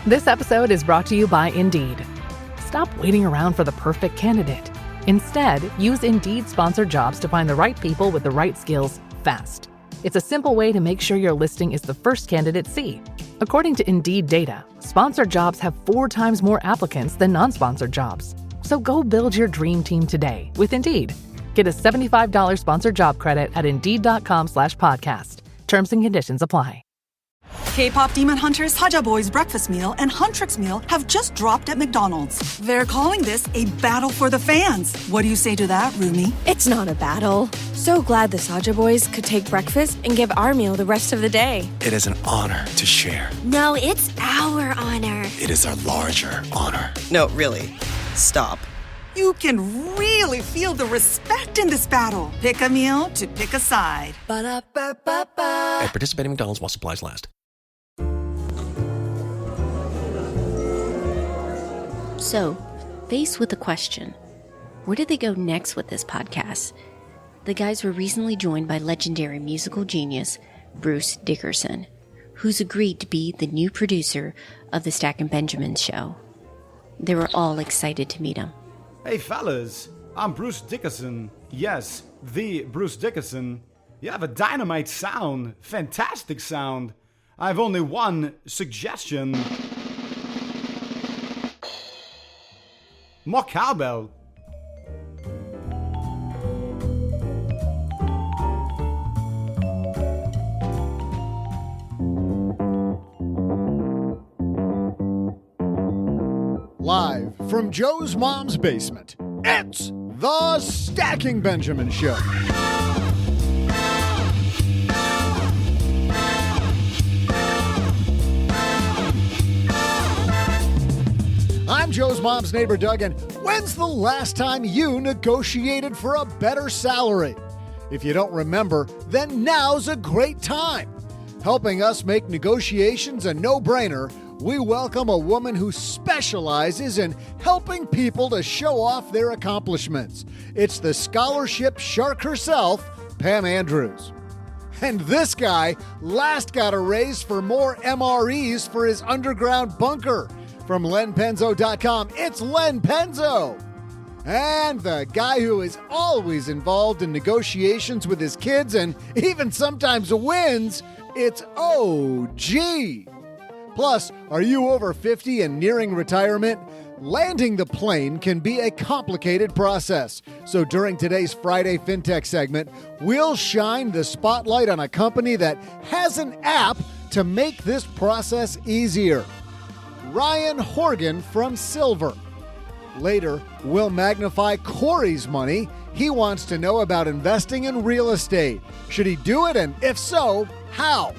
This episode is brought to you by Indeed. Stop waiting around for the perfect candidate. Instead, use Indeed sponsored jobs to find the right people with the right skills fast. It's a simple way to make sure your listing is the first candidates see. According to Indeed data, sponsored jobs have 4 times more applicants than non-sponsored jobs. So go build your dream team today with Indeed. Get a $75 sponsored job credit at Indeed.com/podcast. Terms and conditions apply. K-pop Demon Hunters Haja Boys Breakfast Meal and Huntrix Meal have just dropped at McDonald's. They're calling this a battle for the fans. What do you say to that, Rumi? It's not a battle. So glad the Saja Boys could take breakfast and give our meal the rest of the day. It is an honor to share. No, it's our honor. It is our larger honor. No, really. Stop. You can really feel the respect in this battle. Pick a meal to pick a side. Ba-da-ba-ba-ba. At participating McDonald's while supplies last. So, faced with the question, where did they go next with this podcast? The guys were recently joined by legendary musical genius Bruce Dickerson, who's agreed to be the new producer of the Stack and Benjamin show. They were all excited to meet him. Hey fellas, I'm Bruce Dickerson. Yes, the Bruce Dickerson. You have a dynamite sound, fantastic sound. I have only one suggestion. More cowbell. Live from Joe's mom's basement, it's the Stacking Benjamin Show. I'm Joe's mom's neighbor, Doug, and when's the last time you negotiated for a better salary? If you don't remember, then now's a great time. Helping us make negotiations a no-brainer, we welcome a woman who specializes in helping people to show off their accomplishments. It's the scholarship shark herself, Pam Andrews. And this guy last got a raise for more MREs for his underground bunker. From LenPenzo.com, it's Len Penzo. And the guy who is always involved in negotiations with his kids and even sometimes wins, it's OG. Plus, are you over 50 and nearing retirement? Landing the plane can be a complicated process. So during today's Friday FinTech segment, we'll shine the spotlight on a company that has an app to make this process easier. Rhian Horgan from Silvur. Later, we'll magnify Corey's money. He wants to know about investing in real estate. Should he do it? And if so, how?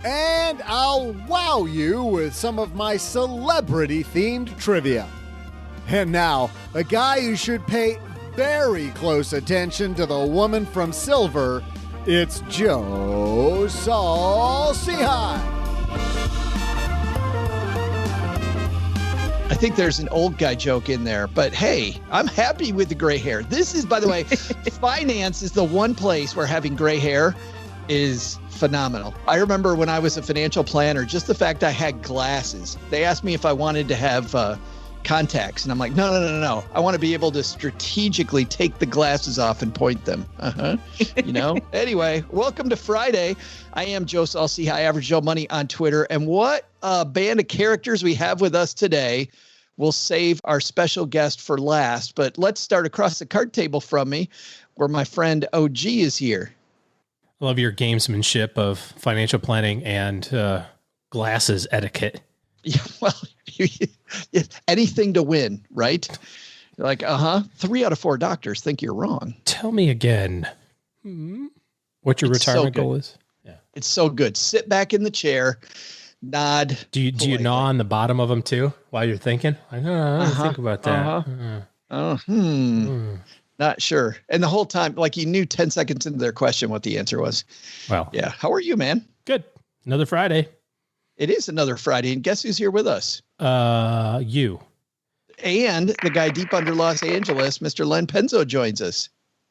And I'll wow you with some of my celebrity-themed trivia. And now, a guy who should pay very close attention to the woman from Silvur, it's Joe Saul-Sehy. I think there's an old guy joke in there, but hey, I'm happy with the gray hair. This is, by the way, finance is the one place where having gray hair is phenomenal. I remember when I was a financial planner, just the fact I had glasses. They asked me if I wanted to have contacts, and I'm like, no. I want to be able to strategically take the glasses off and point them. Anyway, welcome to Friday. I am Joe Saul-Sehy, Average Joe Money on Twitter. And what a band of characters we have with us today. We'll save our special guest for last, but let's start across the card table from me where my friend OG is here. I love your gamesmanship of financial planning and glasses etiquette. Yeah, well, anything to win, right? Like, 3 out of 4 doctors think you're wrong. Tell me again what your retirement goal is. Yeah, it's so good. Sit back in the chair, nod. Do you gnaw on the bottom of them too while you're thinking? I don't think about that. Not sure. And the whole time, like you knew 10 seconds into their question what the answer was. Well, yeah. How are you, man? Good. Another Friday. It is another Friday. And guess who's here with us? You. And the guy deep under Los Angeles, Mr. Len Penzo, joins us.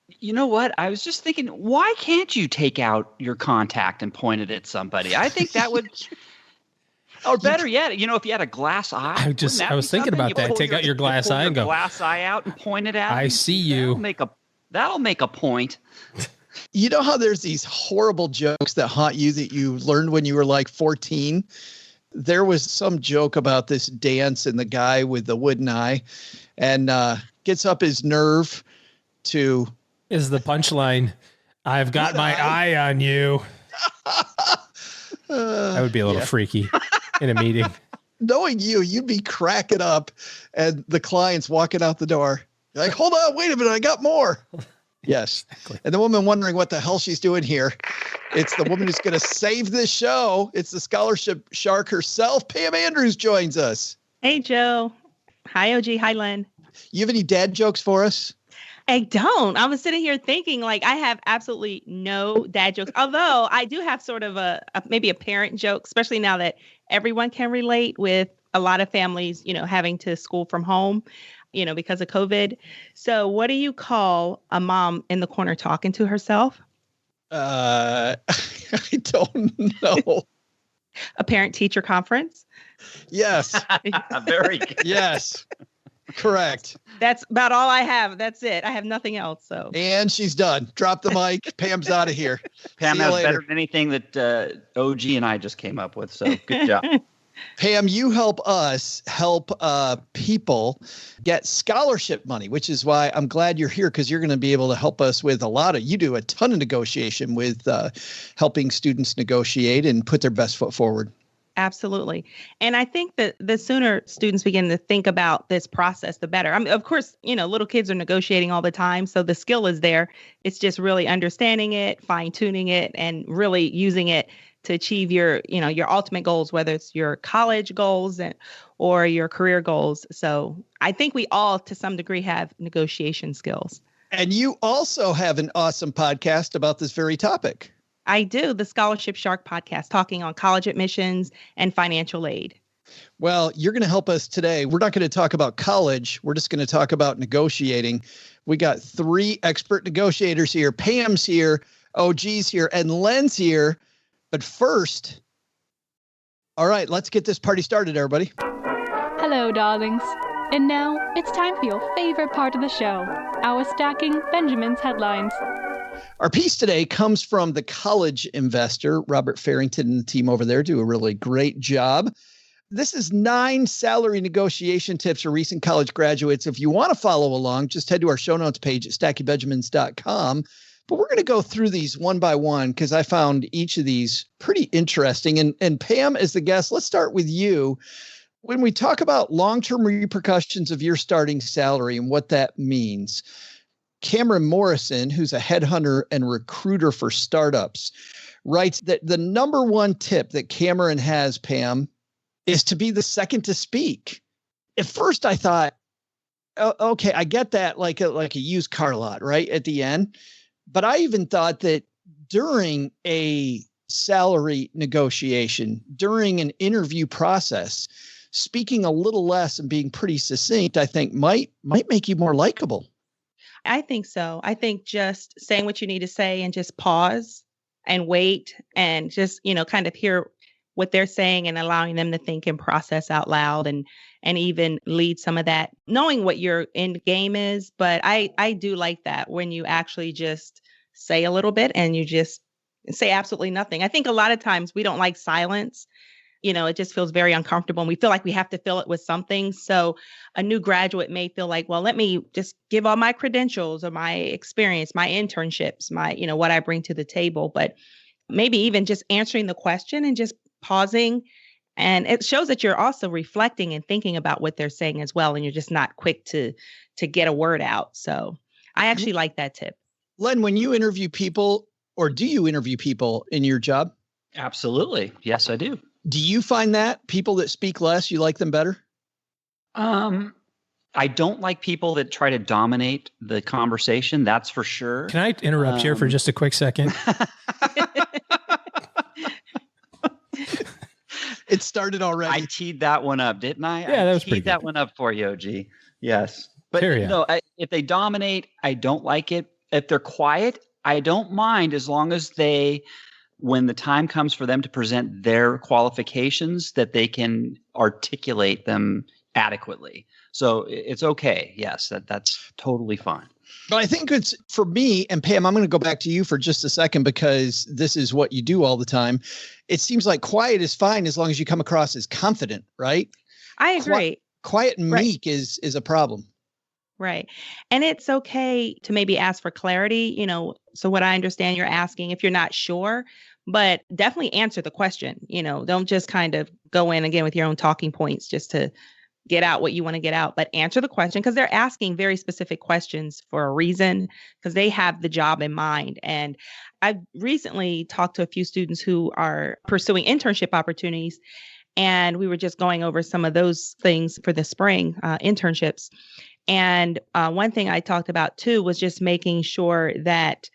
You know what? I was just thinking, why can't you take out your contact and point it at somebody? I think that would Or better yet, if you had a glass eye. I was thinking about that. Take out your glass eye and go. Glass eye out and point it at. I see you. That'll make a point. You know how there's these horrible jokes that haunt you that you learned when you were like 14? There was some joke about this dance and the guy with the wooden eye and gets up his nerve to. Is the punchline, I've got my eye on you. That would be a little freaky in a meeting. Knowing you'd be cracking up and the client's walking out the door. You're like, hold on, wait a minute, I got more. Yes. Exactly. And the woman wondering what the hell she's doing here. It's the woman who's going to save this show. It's the scholarship shark herself. Pam Andrews joins us. Hey, Joe. Hi, OG. Hi, Len. You have any dad jokes for us? I don't. I was sitting here thinking I have absolutely no dad jokes, although I do have sort of maybe a parent joke, especially now that everyone can relate with a lot of families, having to school from home, because of COVID. So what do you call a mom in the corner talking to herself? I don't know. A parent-teacher conference? Yes. Very good. Yes. Correct. That's about all I have. That's it. I have nothing else. So. And she's done. Drop the mic. Pam's out of here. Pam has better than anything that OG and I just came up with. So good job. Pam, you help us help people get scholarship money, which is why I'm glad you're here, because you're going to be able to help us with you do a ton of negotiation with helping students negotiate and put their best foot forward. Absolutely. And I think that the sooner students begin to think about this process, the better. I mean, of course, little kids are negotiating all the time. So the skill is there. It's just really understanding it, fine tuning it, and really using it to achieve your ultimate goals, whether it's your college goals or your career goals. So I think we all, to some degree, have negotiation skills. And you also have an awesome podcast about this very topic. I do, the Scholarship Shark podcast, talking on college admissions and financial aid. Well, you're going to help us today. We're not going to talk about college. We're just going to talk about negotiating. We got 3 expert negotiators here. Pam's here, OG's here, and Len's here. But first, all right, let's get this party started, everybody. Hello, darlings. And now it's time for your favorite part of the show, our Stacking Benjamin's headlines. Our piece today comes from The College Investor. Robert Farrington and the team over there do a really great job. This is 9 salary negotiation tips for recent college graduates. If you want to follow along, just head to our show notes page at stackingbenjamins.com. But we're going to go through these one by one because I found each of these pretty interesting. And Pam, as the guest, let's start with you. When we talk about long-term repercussions of your starting salary and what that means, Cameron Morrison, who's a headhunter and recruiter for startups, writes that the number one tip that Cameron has, Pam, is to be the second to speak. At first, I thought, oh, okay, I get that, like a used car lot, right, at the end. But I even thought that during a salary negotiation, during an interview process, speaking a little less and being pretty succinct, I think might make you more likable. I think so. I think just saying what you need to say and just pause and wait and just, kind of hear what they're saying and allowing them to think and process out loud and even lead some of that, knowing what your end game is. But I do like that when you actually just say a little bit and you just say absolutely nothing. I think a lot of times we don't like silence. It just feels very uncomfortable and we feel like we have to fill it with something. So a new graduate may feel like, well, let me just give all my credentials or my experience, my internships, my, what I bring to the table. But maybe even just answering the question and just pausing. And it shows that you're also reflecting and thinking about what they're saying as well. And you're just not quick to get a word out. So I actually like that tip. Len, when you interview people, or do you interview people in your job? Absolutely. Yes, I do. Do you find that people that speak less, you like them better? I don't like people that try to dominate the conversation. That's for sure. Can I interrupt here for just a quick second? It started already. I teed that one up, didn't I? Yeah, that was pretty good. That one up for you, OG. Yes. But no, if they dominate, I don't like it. If they're quiet, I don't mind as long as they when the time comes for them to present their qualifications, that they can articulate them adequately. So it's okay. Yes, that's totally fine. But I think it's for me, and Pam, I'm going to go back to you for just a second because this is what you do all the time. It seems like quiet is fine as long as you come across as confident, right? I agree. Quiet and meek is a problem. Right. And it's okay to maybe ask for clarity, so what I understand you're asking if you're not sure, but definitely answer the question, don't just kind of go in again with your own talking points just to get out what you want to get out, but answer the question because they're asking very specific questions for a reason because they have the job in mind. And I've recently talked to a few students who are pursuing internship opportunities, and we were just going over some of those things for the spring internships. And one thing I talked about too was just making sure that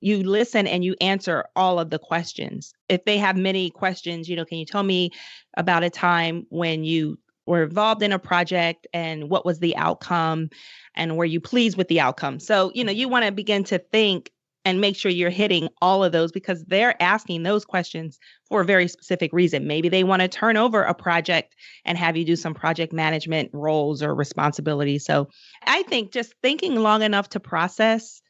you listen and you answer all of the questions. If they have many questions, can you tell me about a time when you were involved in a project and what was the outcome and were you pleased with the outcome? So, you want to begin to think and make sure you're hitting all of those because they're asking those questions for a very specific reason. Maybe they want to turn over a project and have you do some project management roles or responsibilities. So I think just thinking long enough to process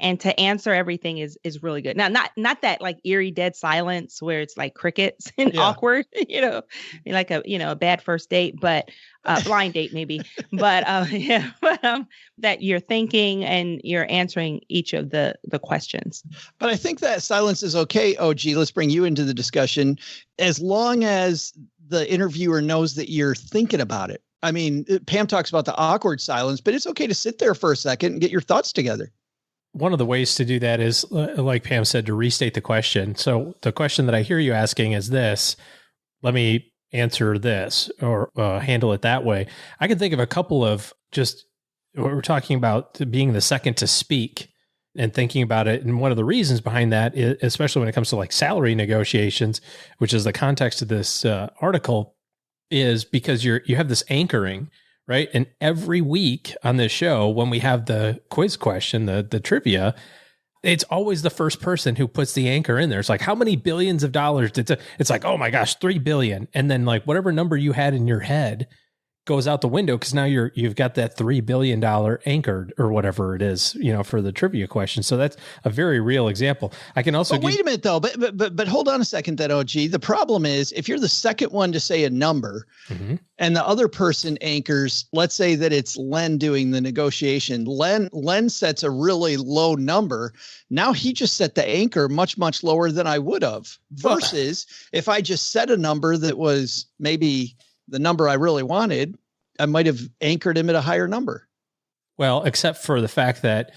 and to answer everything is really good. Now, not that like eerie dead silence where it's like crickets and awkward, like a bad first date, but blind date maybe. But that you're thinking and you're answering each of the questions. But I think that silence is okay. OG, let's bring you into the discussion as long as the interviewer knows that you're thinking about it. I mean, Pam talks about the awkward silence, but it's okay to sit there for a second and get your thoughts together. One of the ways to do that is, like Pam said, to restate the question. So the question that I hear you asking is this, let me answer this or handle it that way. I can think of a couple of just what we're talking about being the second to speak and thinking about it. And one of the reasons behind that, especially when it comes to like salary negotiations, which is the context of this article, is because you have this anchoring. Right. And every week on this show, when we have the quiz question, the trivia, it's always the first person who puts the anchor in there. It's like, how many billions of dollars did it's like, oh my gosh, 3 billion. And then like whatever number you had in your head goes out the window because now you've got that $3 billion anchored or whatever it is, for the trivia question. So that's a very real example. I can also wait a minute though, but hold on a second, that OG. The problem is if you're the second one to say a number and the other person anchors, let's say that it's Len doing the negotiation. Len sets a really low number. Now he just set the anchor much, much lower than I would have versus if I just set a number that was maybe the number I really wanted, I might have anchored him at a higher number. Well, except for the fact that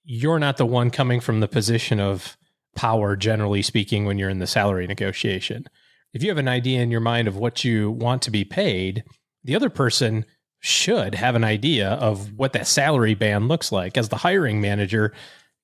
you're not the one coming from the position of power, generally speaking, when you're in the salary negotiation. If you have an idea in your mind of what you want to be paid, the other person should have an idea of what that salary band looks like. As the hiring manager,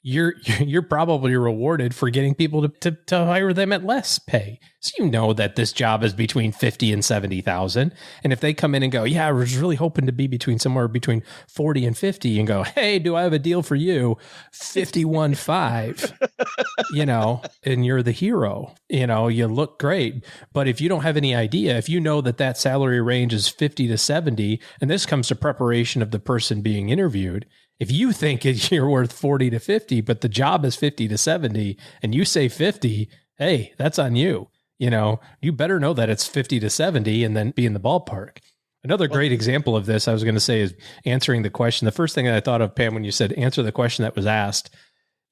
you're probably rewarded for getting people to hire them at less pay. So that this job is between 50 and 70,000. And if they come in and go, yeah, I was really hoping to be somewhere between 40 and 50 and go, hey, do I have a deal for you? 51.5, and you're the hero, you look great. But if you don't have any idea, if you know that salary range is 50 to 70, and this comes to preparation of the person being interviewed, if you think you're worth 40 to 50, but the job is 50 to 70 and you say 50, hey, that's on you. You better know that it's 50 to 70 and then be in the ballpark. Another great example of this, I was going to say, is answering the question. The first thing that I thought of, Pam, when you said answer the question that was asked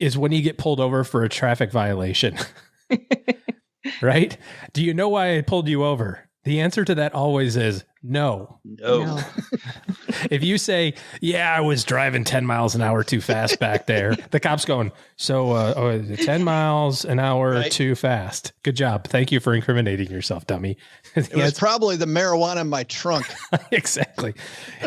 is when you get pulled over for a traffic violation, right? Do you know why I pulled you over? The answer to that always is no. If you say, yeah, I was driving 10 miles an hour too fast back there, the cop's going, so 10 miles an hour too fast. Good job. Thank you for incriminating yourself, dummy. It was probably the marijuana in my trunk. Exactly.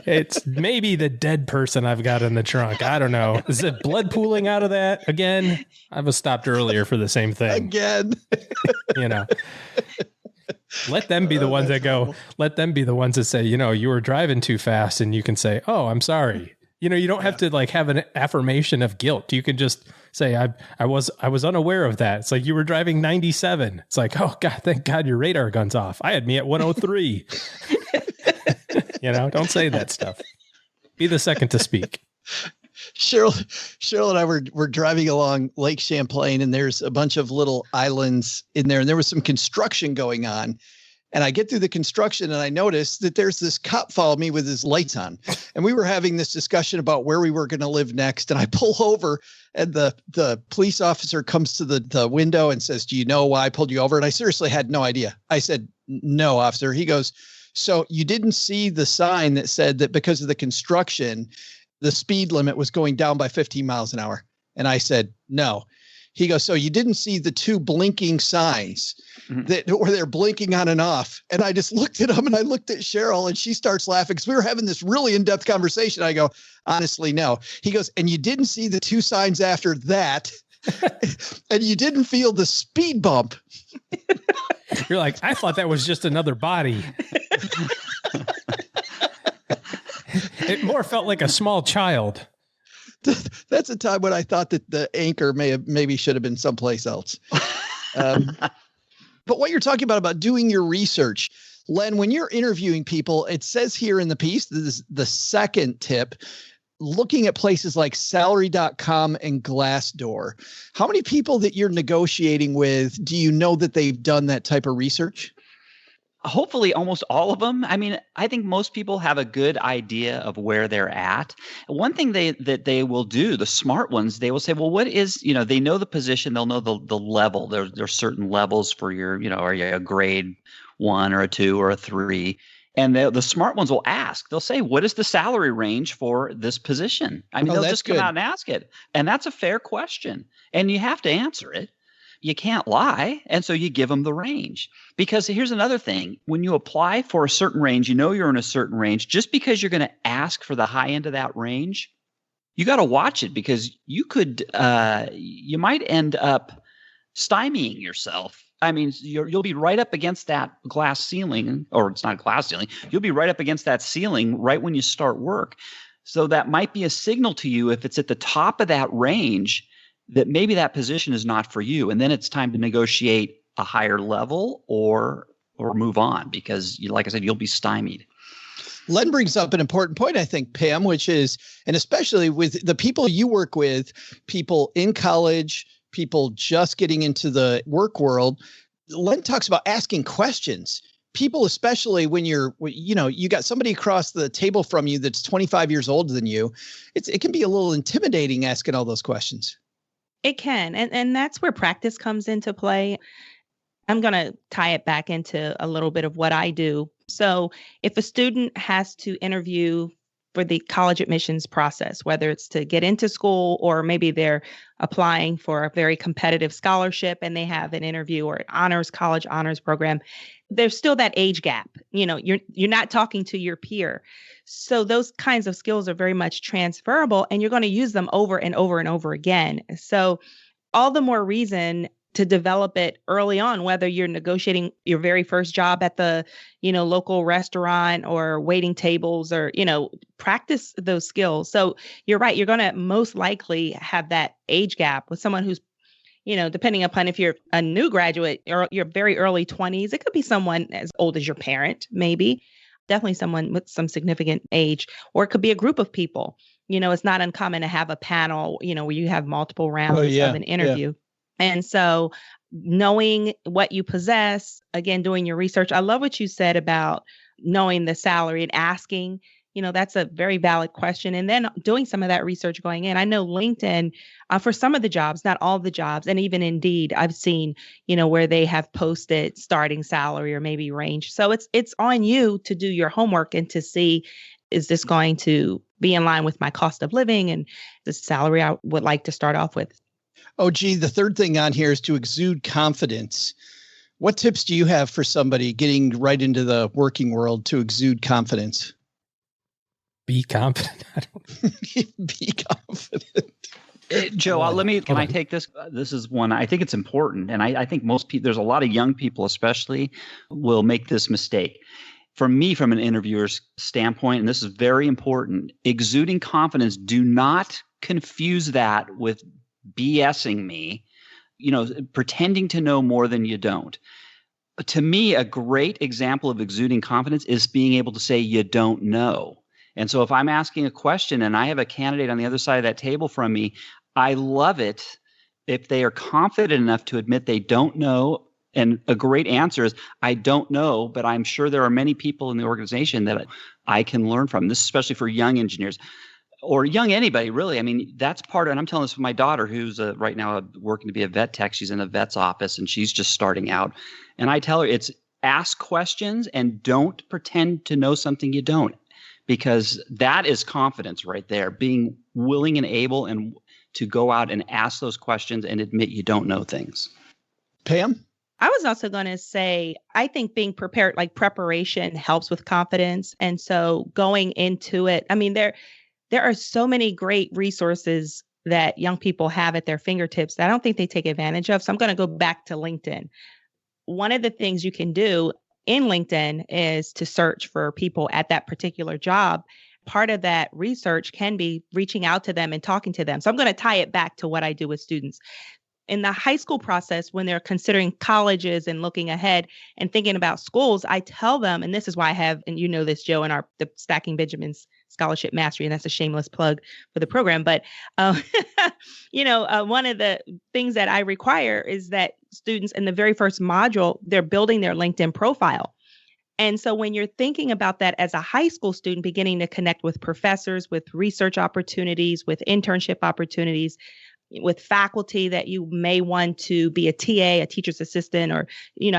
It's maybe the dead person I've got in the trunk. I don't know. Is it blood pooling out of that again? I was stopped earlier for the same thing. Again. Let them be the ones that go, let them be the ones that say, you were driving too fast, and you can say, oh, I'm sorry. You don't have to like have an affirmation of guilt. You can just say, I was unaware of that. It's like you were driving 97. It's like, oh God, thank God your radar gun's off. I had me at 103. Don't say that stuff. Be the second to speak. Cheryl and I were driving along Lake Champlain, and there's a bunch of little islands in there, and there was some construction going on. And I get through the construction and I notice that there's this cop follow me with his lights on. And we were having this discussion about where we were going to live next. And I pull over and the police officer comes to the window and says, "Do you know why I pulled you over?" And I seriously had no idea. I said, "No, officer." He goes, "So you didn't see the sign that said that because of the construction, the speed limit was going down by 15 miles an hour?" And I said, "No." He goes, "So you didn't see the two blinking signs where they're blinking on and off?" And I just looked at him and I looked at Cheryl and she starts laughing because we were having this really in-depth conversation. I go, "Honestly, no." He goes, "And you didn't see the two signs after that and you didn't feel the speed bump?" You're like, "I thought that was just another body." It more felt like a small child. That's a time when I thought that the anchor maybe should have been someplace else. But what you're talking about doing your research, Len, when you're interviewing people, it says here in the piece, this is the second tip, looking at places like salary.com and Glassdoor. How many people that you're negotiating with, do you know that they've done that type of research? Hopefully almost all of them. I mean, I think most people have a good idea of where they're at. One thing that they will do, the smart ones, they will say, well, what is, they know the position, they'll know the level. There's certain levels for your, are you a grade 1 or a 2 or a 3? And the smart ones will ask, they'll say, what is the salary range for this position? I mean, they'll just come out and ask it. And that's a fair question. And you have to answer it. You can't lie. And so you give them the range. Because here's another thing. When you apply for a certain range, you're in a certain range. Just because you're going to ask for the high end of that range, you got to watch it because you might end up stymieing yourself. I mean, you'll be right up against that glass ceiling, or it's not a glass ceiling. You'll be right up against that ceiling right when you start work. So that might be a signal to you if it's at the top of that range that maybe that position is not for you. And then it's time to negotiate a higher level or move on because, like I said, you'll be stymied. Len brings up an important point, I think, Pam, which is, and especially with the people you work with, people in college, people just getting into the work world, Len talks about asking questions. People, especially when you got somebody across the table from you that's 25 years older than you, it can be a little intimidating asking all those questions. It can. And that's where practice comes into play. I'm going to tie it back into a little bit of what I do. So if a student has to interview for the college admissions process, whether it's to get into school or maybe they're applying for a very competitive scholarship and they have an interview or an college honors program, there's still that age gap. You're not talking to your peer. So those kinds of skills are very much transferable and you're going to use them over and over and over again. So all the more reason to develop it early on, whether you're negotiating your very first job at the, local restaurant or waiting tables or, practice those skills. So you're right. You're going to most likely have that age gap with someone who's, depending upon if you're a new graduate or you're very early 20s, it could be someone as old as your parent, maybe. Definitely someone with some significant age, or it could be a group of people. It's not uncommon to have a panel, where you have multiple rounds of an interview. Yeah. And so knowing what you possess, again, doing your research. I love what you said about knowing the salary and asking, that's a very valid question. And then doing some of that research going in. I know LinkedIn, for some of the jobs, not all the jobs, and even Indeed, I've seen, where they have posted starting salary or maybe range. So it's on you to do your homework and to see, is this going to be in line with my cost of living and the salary I would like to start off with? Oh, gee, the third thing on here is to exude confidence. What tips do you have for somebody getting right into the working world to exude confidence? Be confident. Be confident. Joe, can I take this? This is one, I think it's important. And I think most people, there's a lot of young people especially, will make this mistake. for me, from an interviewer's standpoint, and this is very important, exuding confidence, do not confuse that with BSing me, pretending to know more than you don't. To me, a great example of exuding confidence is being able to say you don't know. And so if I'm asking a question and I have a candidate on the other side of that table from me, I love it if they are confident enough to admit they don't know. And a great answer is, I don't know, but I'm sure there are many people in the organization that I can learn from. This is especially for young engineers or young anybody, really. I mean, that's part of, and I'm telling this with my daughter, who's right now working to be a vet tech. She's in a vet's office and she's just starting out. And I tell her, it's ask questions and don't pretend to know something you don't, because that is confidence right there, being willing and able and to go out and ask those questions and admit you don't know things. Pam? I was also going to say, I think being prepared, like preparation helps with confidence. And so going into it, I mean, there are so many great resources that young people have at their fingertips that I don't think they take advantage of. So I'm going to go back to LinkedIn. One of the things you can do in LinkedIn is to search for people at that particular job. Part of that research can be reaching out to them and talking to them. So I'm going to tie it back to what I do with students. In the high school process, when they're considering colleges and looking ahead and thinking about schools, I tell them, and this is why I have, and you know this, Joe, in the Stacking Benjamins Scholarship Mastery, and that's a shameless plug for the program. But, one of the things that I require is that students in the very first module, they're building their LinkedIn profile. And so when you're thinking about that as a high school student, beginning to connect with professors, with research opportunities, with internship opportunities, with faculty that you may want to be a TA, a teacher's assistant, or,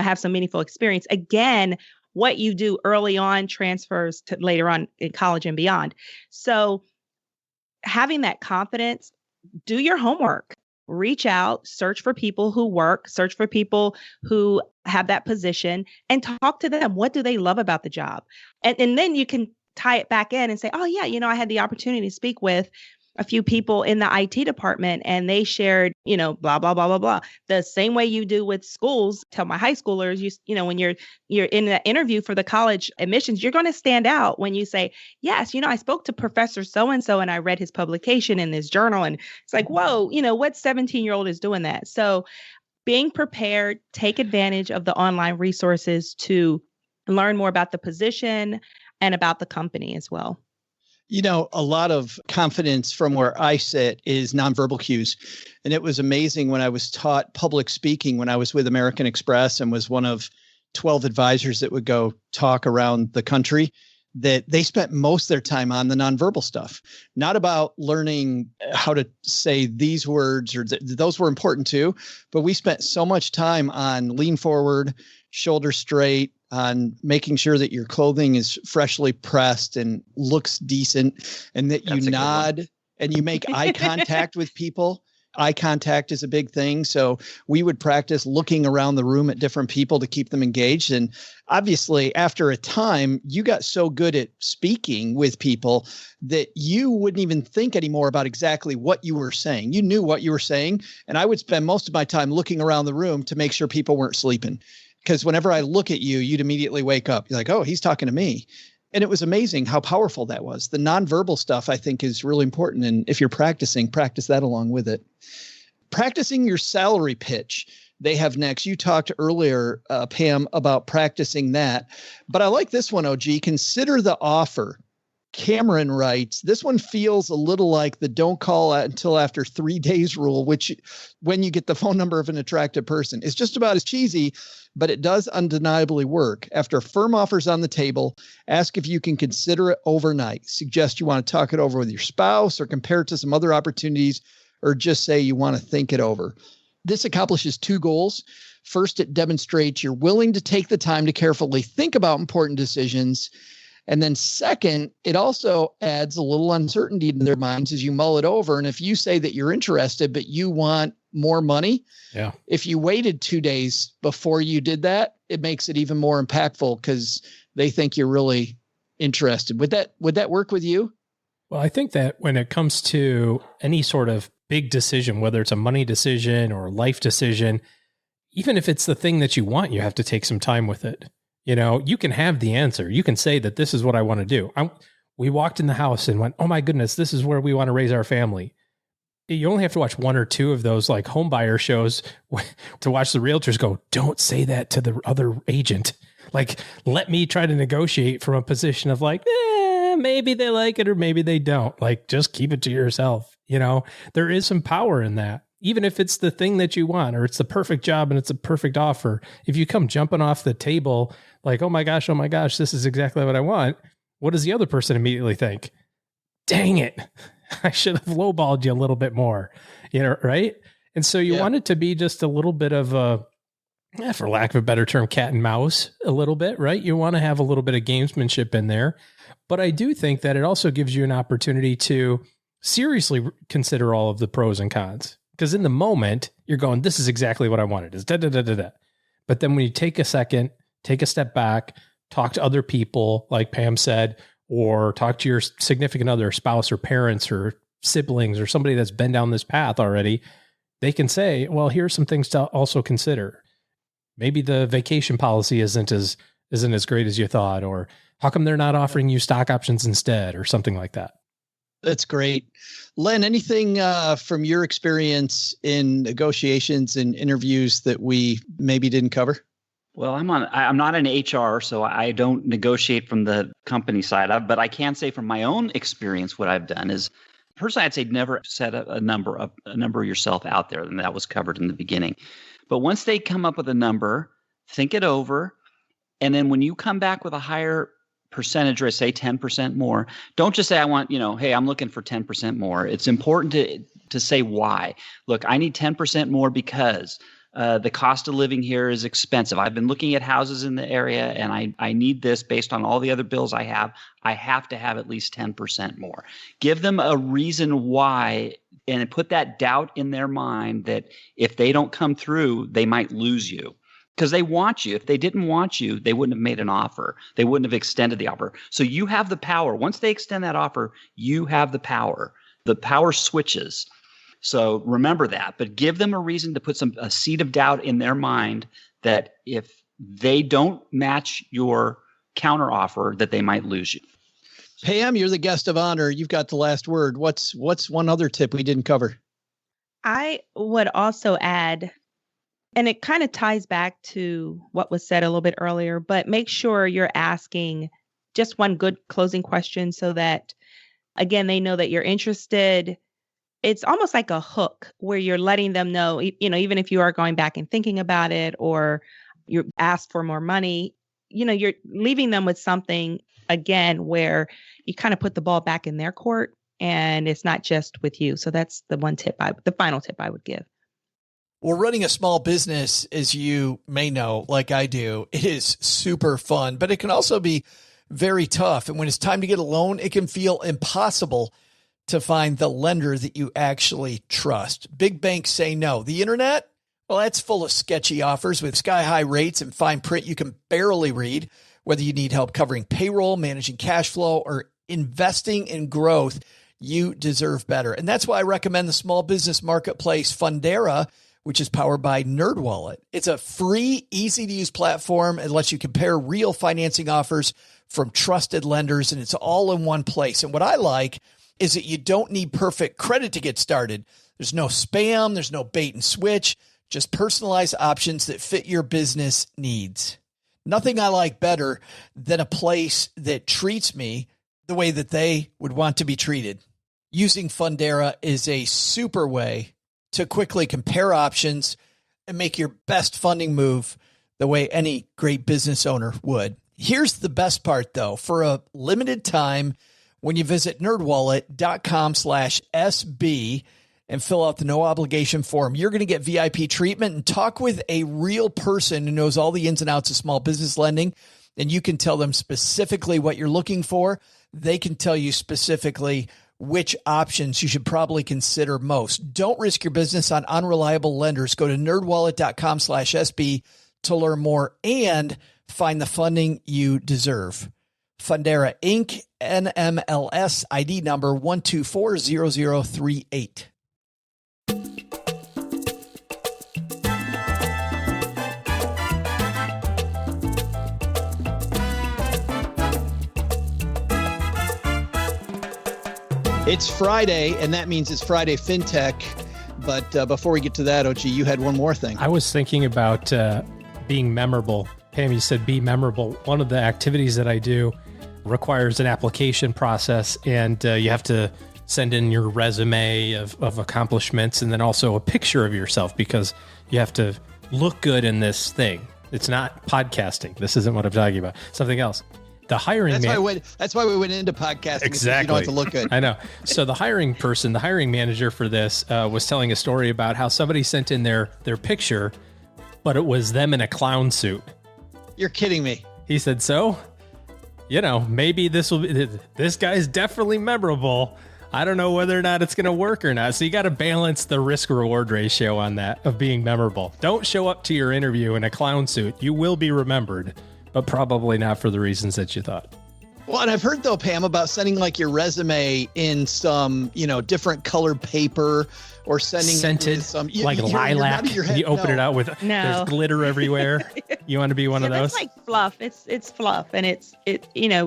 have some meaningful experience. Again, what you do early on transfers to later on in college and beyond. So having that confidence, do your homework, reach out, search for people who work, search for people who have that position and talk to them. What do they love about the job? And then you can tie it back in and say, oh yeah, I had the opportunity to speak with a few people in the IT department and they shared, blah, blah, blah, blah, blah. The same way you do with schools. Tell my high schoolers, when you're in the interview for the college admissions, you're going to stand out when you say, yes, I spoke to Professor so-and-so and I read his publication in this journal. And it's like, whoa, what 17-year-old is doing that? So being prepared, take advantage of the online resources to learn more about the position and about the company as well. A lot of confidence from where I sit is nonverbal cues. And it was amazing when I was taught public speaking when I was with American Express and was one of 12 advisors that would go talk around the country, that they spent most of their time on the nonverbal stuff, not about learning how to say these words, or those were important too. But we spent so much time on lean forward, shoulder straight, on making sure that your clothing is freshly pressed and looks decent, and that you nod and you make eye contact with people. Eye contact is a big thing. So we would practice looking around the room at different people to keep them engaged. And obviously, after a time, you got so good at speaking with people that you wouldn't even think anymore about exactly what you were saying. You knew what you were saying. And I would spend most of my time looking around the room to make sure people weren't sleeping. Because whenever I look at you, you'd immediately wake up. You're like, oh, he's talking to me. And it was amazing how powerful that was. The nonverbal stuff, I think, is really important. And if you're practicing, practice that along with it. Practicing your salary pitch, they have next. You talked earlier, Pam, about practicing that. But I like this one, OG. Consider the offer. Cameron writes, this one feels a little like the don't call until after 3 days rule, which when you get the phone number of an attractive person, is just about as cheesy, but it does undeniably work. After a firm offer's on the table, ask if you can consider it overnight. Suggest you want to talk it over with your spouse or compare it to some other opportunities, or just say you want to think it over. This accomplishes two goals. First, it demonstrates you're willing to take the time to carefully think about important decisions. And then second, it also adds a little uncertainty in their minds as you mull it over. And if you say that you're interested, but you want more money, if you waited 2 days before you did that, it makes it even more impactful because they think you're really interested. Would that work with you? Well, I think that when it comes to any sort of big decision, whether it's a money decision or a life decision, even if it's the thing that you want, you have to take some time with it. You know, you can have the answer. You can say that this is what I want to do. We walked in the house and went, oh my goodness, this is where we want to raise our family. You only have to watch one or two of those like home buyer shows to watch the realtors go, don't say that to the other agent. Like, let me try to negotiate from a position of like, maybe they like it or maybe they don't. Like, just keep it to yourself. You know, there is some power in that. Even if it's the thing that you want, or it's the perfect job and it's a perfect offer. If you come jumping off the table, like, oh my gosh, this is exactly what I want. What does the other person immediately think? Dang it. I should have lowballed you a little bit more, you know, right? And so you want it to be just a little bit of a, for lack of a better term, cat and mouse a little bit, right? You want to have a little bit of gamesmanship in there. But I do think that it also gives you an opportunity to seriously consider all of the pros and cons. Because in the moment, you're going, this is exactly what I wanted. Is da da da da da. But then when you take a second, take a step back, talk to other people, like Pam said, or talk to your significant other, spouse or parents or siblings or somebody that's been down this path already, they can say, well, here's some things to also consider. Maybe the vacation policy isn't as great as you thought, or how come they're not offering you stock options instead, or something like that. That's great. Len, anything from your experience in negotiations and interviews that we maybe didn't cover? Well, I'm not an HR, so I don't negotiate from the company side of, but I can say from my own experience, what I've done is, personally, I'd say never set a number of yourself out there, and that was covered in the beginning. But once they come up with a number, think it over, and then when you come back with a higher percentage, or say 10% more, don't just say, I want, hey, I'm looking for 10% more. It's important to say why. Look, I need 10% more because the cost of living here is expensive. I've been looking at houses in the area, and I need this based on all the other bills I have. I have to have at least 10% more. Give them a reason why, and put that doubt in their mind that if they don't come through, they might lose you. Because they want you. If they didn't want you, they wouldn't have made an offer. They wouldn't have extended the offer. So you have the power. Once they extend that offer, you have the power. The power switches. So remember that. But give them a reason to put a seed of doubt in their mind that if they don't match your counter offer, that they might lose you. Pam, you're the guest of honor. You've got the last word. What's one other tip we didn't cover? I would also add, and it kind of ties back to what was said a little bit earlier, but make sure you're asking just one good closing question so that, again, they know that you're interested. It's almost like a hook where you're letting them know, even if you are going back and thinking about it, or you ask for more money, you're leaving them with something, again, where you kind of put the ball back in their court and it's not just with you. So that's the final tip I would give. Well, running a small business, as you may know, like I do, it is super fun, but it can also be very tough. And when it's time to get a loan, it can feel impossible to find the lender that you actually trust. Big banks say no. The internet, well, that's full of sketchy offers with sky-high rates and fine print you can barely read. Whether you need help covering payroll, managing cash flow, or investing in growth, you deserve better. And that's why I recommend the small business marketplace Fundera, which is powered by NerdWallet. It's a free, easy-to-use platform. It lets you compare real financing offers from trusted lenders, and it's all in one place. And what I like is that you don't need perfect credit to get started. There's no spam. There's no bait and switch. Just personalized options that fit your business needs. Nothing I like better than a place that treats me the way that they would want to be treated. Using Fundera is a super way to quickly compare options and make your best funding move the way any great business owner would. Here's the best part, though. For a limited time, when you visit nerdwallet.com/SB and fill out the no obligation form, you're going to get VIP treatment and talk with a real person who knows all the ins and outs of small business lending. And you can tell them specifically what you're looking for. They can tell you specifically which options you should probably consider most. Don't risk your business on unreliable lenders. Go to nerdwallet.com/SB to learn more and find the funding you deserve. Fundera Inc., NMLS ID number 1240038. It's Friday, and that means it's Friday FinTech. But before we get to that, OG, you had one more thing. I was thinking about being memorable. Pam, you said be memorable. One of the activities that I do requires an application process, and you have to send in your resume of accomplishments and then also a picture of yourself because you have to look good in this thing. It's not podcasting. This isn't what I'm talking about. Something else. The hiring that's why we went into podcasting. Exactly. You don't have to look good. I know. So the hiring manager for this was telling a story about how somebody sent in their picture, but it was them in a clown suit. You're kidding me. He said, so, maybe this guy's definitely memorable. I don't know whether or not it's going to work or not. So you got to balance the risk reward ratio on that of being memorable. Don't show up to your interview in a clown suit. You will be remembered, but probably not for the reasons that you thought. Well, and I've heard though, Pam, about sending like your resume in some, different colored paper or sending scented, some like lilac. You open it out with there's glitter everywhere. You want to be one of those? That's like fluff. It's fluff, and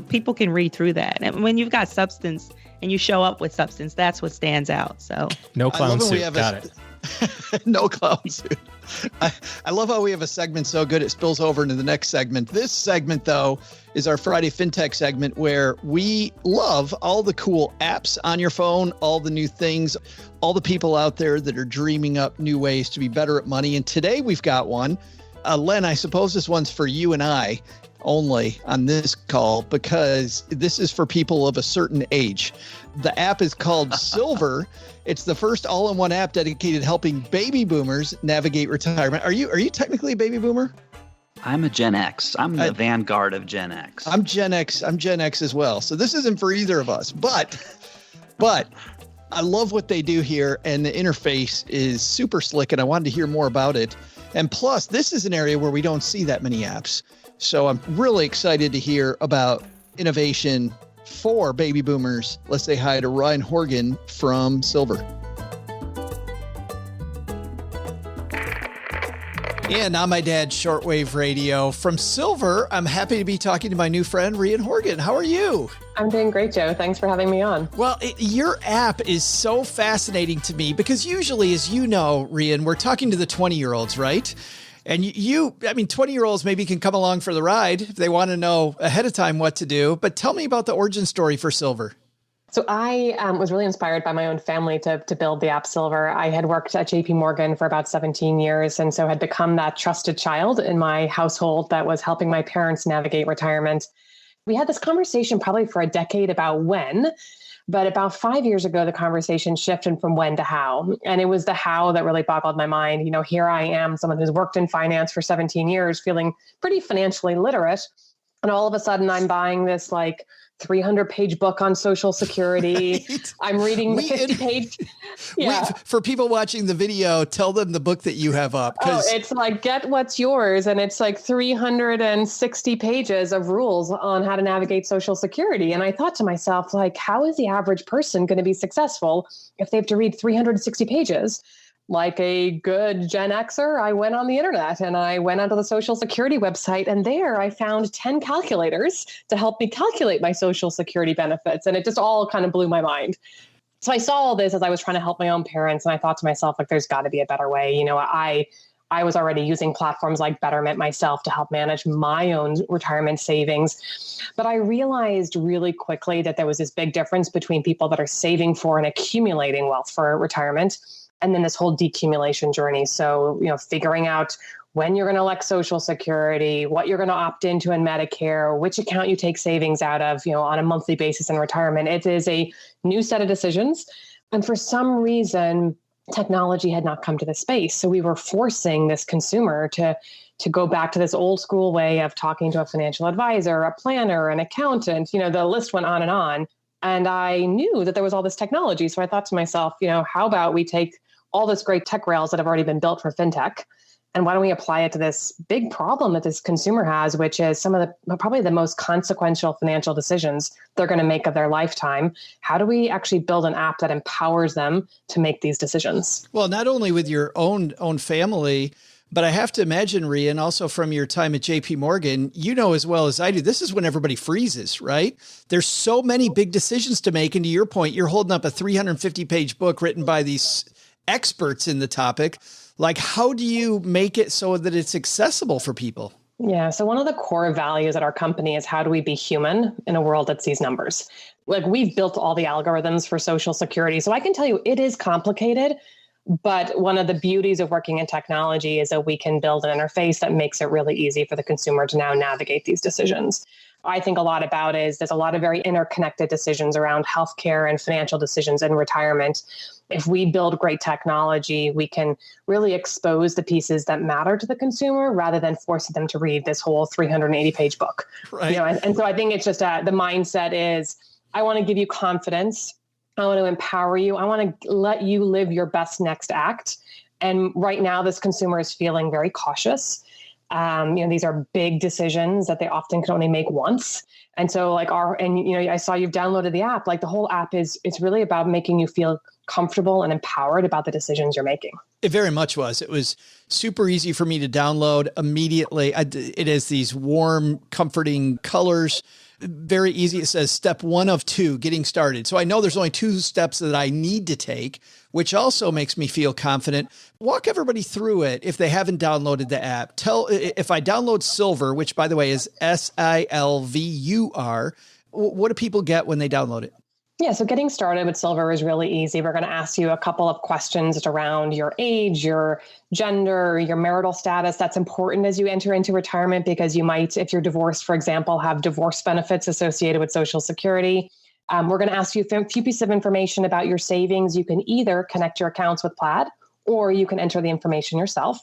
people can read through that. And when you've got substance and you show up with substance, that's what stands out. So no clown suit. Got it. No clown suit. I love how we have a segment so good it spills over into the next segment. This segment, though, is our Friday FinTech segment where we love all the cool apps on your phone, all the new things, all the people out there that are dreaming up new ways to be better at money. And today we've got one. Len, I suppose this one's for you and I only on this call because this is for people of a certain age. The app is called Silvur. It's the first all-in-one app dedicated to helping baby boomers navigate retirement. Are you technically a baby boomer? I'm a Gen X. I'm the vanguard of Gen X. I'm Gen X. I'm Gen X as well. So this isn't for either of us. But I love what they do here, and the interface is super slick, and I wanted to hear more about it. And plus, this is an area where we don't see that many apps. So I'm really excited to hear about innovation for baby boomers. Let's say hi to Rhian Horgan from Silvur. And on my dad's shortwave radio from Silvur, I'm happy to be talking to my new friend, Rhian Horgan. How are you? I'm doing great, Joe. Thanks for having me on. Well, your app is so fascinating to me because usually, as you know, Rhian, we're talking to the 20-year-olds, right? And 20-year-olds maybe can come along for the ride if they want to know ahead of time what to do. But tell me about the origin story for Silvur. So I was really inspired by my own family to build the app Silvur. I had worked at JP Morgan for about 17 years and so had become that trusted child in my household that was helping my parents navigate retirement. We had this conversation probably for a decade about when, but about 5 years ago, the conversation shifted from when to how. And it was the how that really boggled my mind. Here I am, someone who's worked in finance for 17 years, feeling pretty financially literate. And all of a sudden I'm buying this 300-page book on Social Security. Right. I'm reading the 50-page. Yeah. For people watching the video, tell them the book that you have up. It's Get What's Yours. And it's 360 pages of rules on how to navigate Social Security. And I thought to myself, how is the average person going to be successful if they have to read 360 pages? Like a good Gen Xer, I went on the internet and I went onto the Social Security website, and there I found 10 calculators to help me calculate my Social Security benefits. And it just all kind of blew my mind. So I saw all this as I was trying to help my own parents. And I thought to myself, there's got to be a better way. I was already using platforms like Betterment myself to help manage my own retirement savings. But I realized really quickly that there was this big difference between people that are saving for and accumulating wealth for retirement, and then this whole decumulation journey. So, figuring out when you're going to elect Social Security, what you're going to opt into in Medicare, which account you take savings out of, on a monthly basis in retirement. It is a new set of decisions. And for some reason, technology had not come to the space. So we were forcing this consumer to go back to this old school way of talking to a financial advisor, a planner, an accountant, the list went on. And I knew that there was all this technology. So I thought to myself, how about we take all this great tech rails that have already been built for fintech, and why don't we apply it to this big problem that this consumer has, which is some of probably the most consequential financial decisions they're going to make of their lifetime. How do we actually build an app that empowers them to make these decisions? Well, not only with your own family, But I have to imagine, Rhian, also from your time at JP Morgan, you know as well as I do, this is when everybody freezes, right? There's so many big decisions to make. And to your point, you're holding up a 350-page book written by these experts in the topic. Like, how do you make it so that it's accessible for people? Yeah. So one of the core values at our company is how do we be human in a world that sees numbers? Like, we've built all the algorithms for Social Security. So I can tell you it is complicated, but one of the beauties of working in technology is that we can build an interface that makes it really easy for the consumer to now navigate these decisions. I think a lot about is there's a lot of very interconnected decisions around healthcare and financial decisions in retirement. If we build great technology, we can really expose the pieces that matter to the consumer rather than forcing them to read this whole 380-page book. Right. You know, and so I think it's just the mindset is, I want to give you confidence. I want to empower you. I want to let you live your best next act. And right now, this consumer is feeling very cautious. These are big decisions that they often can only make once. And so I saw you've downloaded the app. Like, the whole app it's really about making you feel comfortable and empowered about the decisions you're making. It very much was. It was super easy for me to download immediately. It has these warm, comforting colors. Very easy. It says step 1 of 2, getting started. So I know there's only 2 steps that I need to take, which also makes me feel confident. Walk everybody through it if they haven't downloaded the app. If I download Silvur, which by the way is Silvur, what do people get when they download it? Yeah, so getting started with Silvur is really easy. We're going to ask you a couple of questions around your age, your gender, your marital status. That's important as you enter into retirement because you might, if you're divorced, for example, have divorce benefits associated with Social Security. We're going to ask you a few pieces of information about your savings. You can either connect your accounts with Plaid or you can enter the information yourself.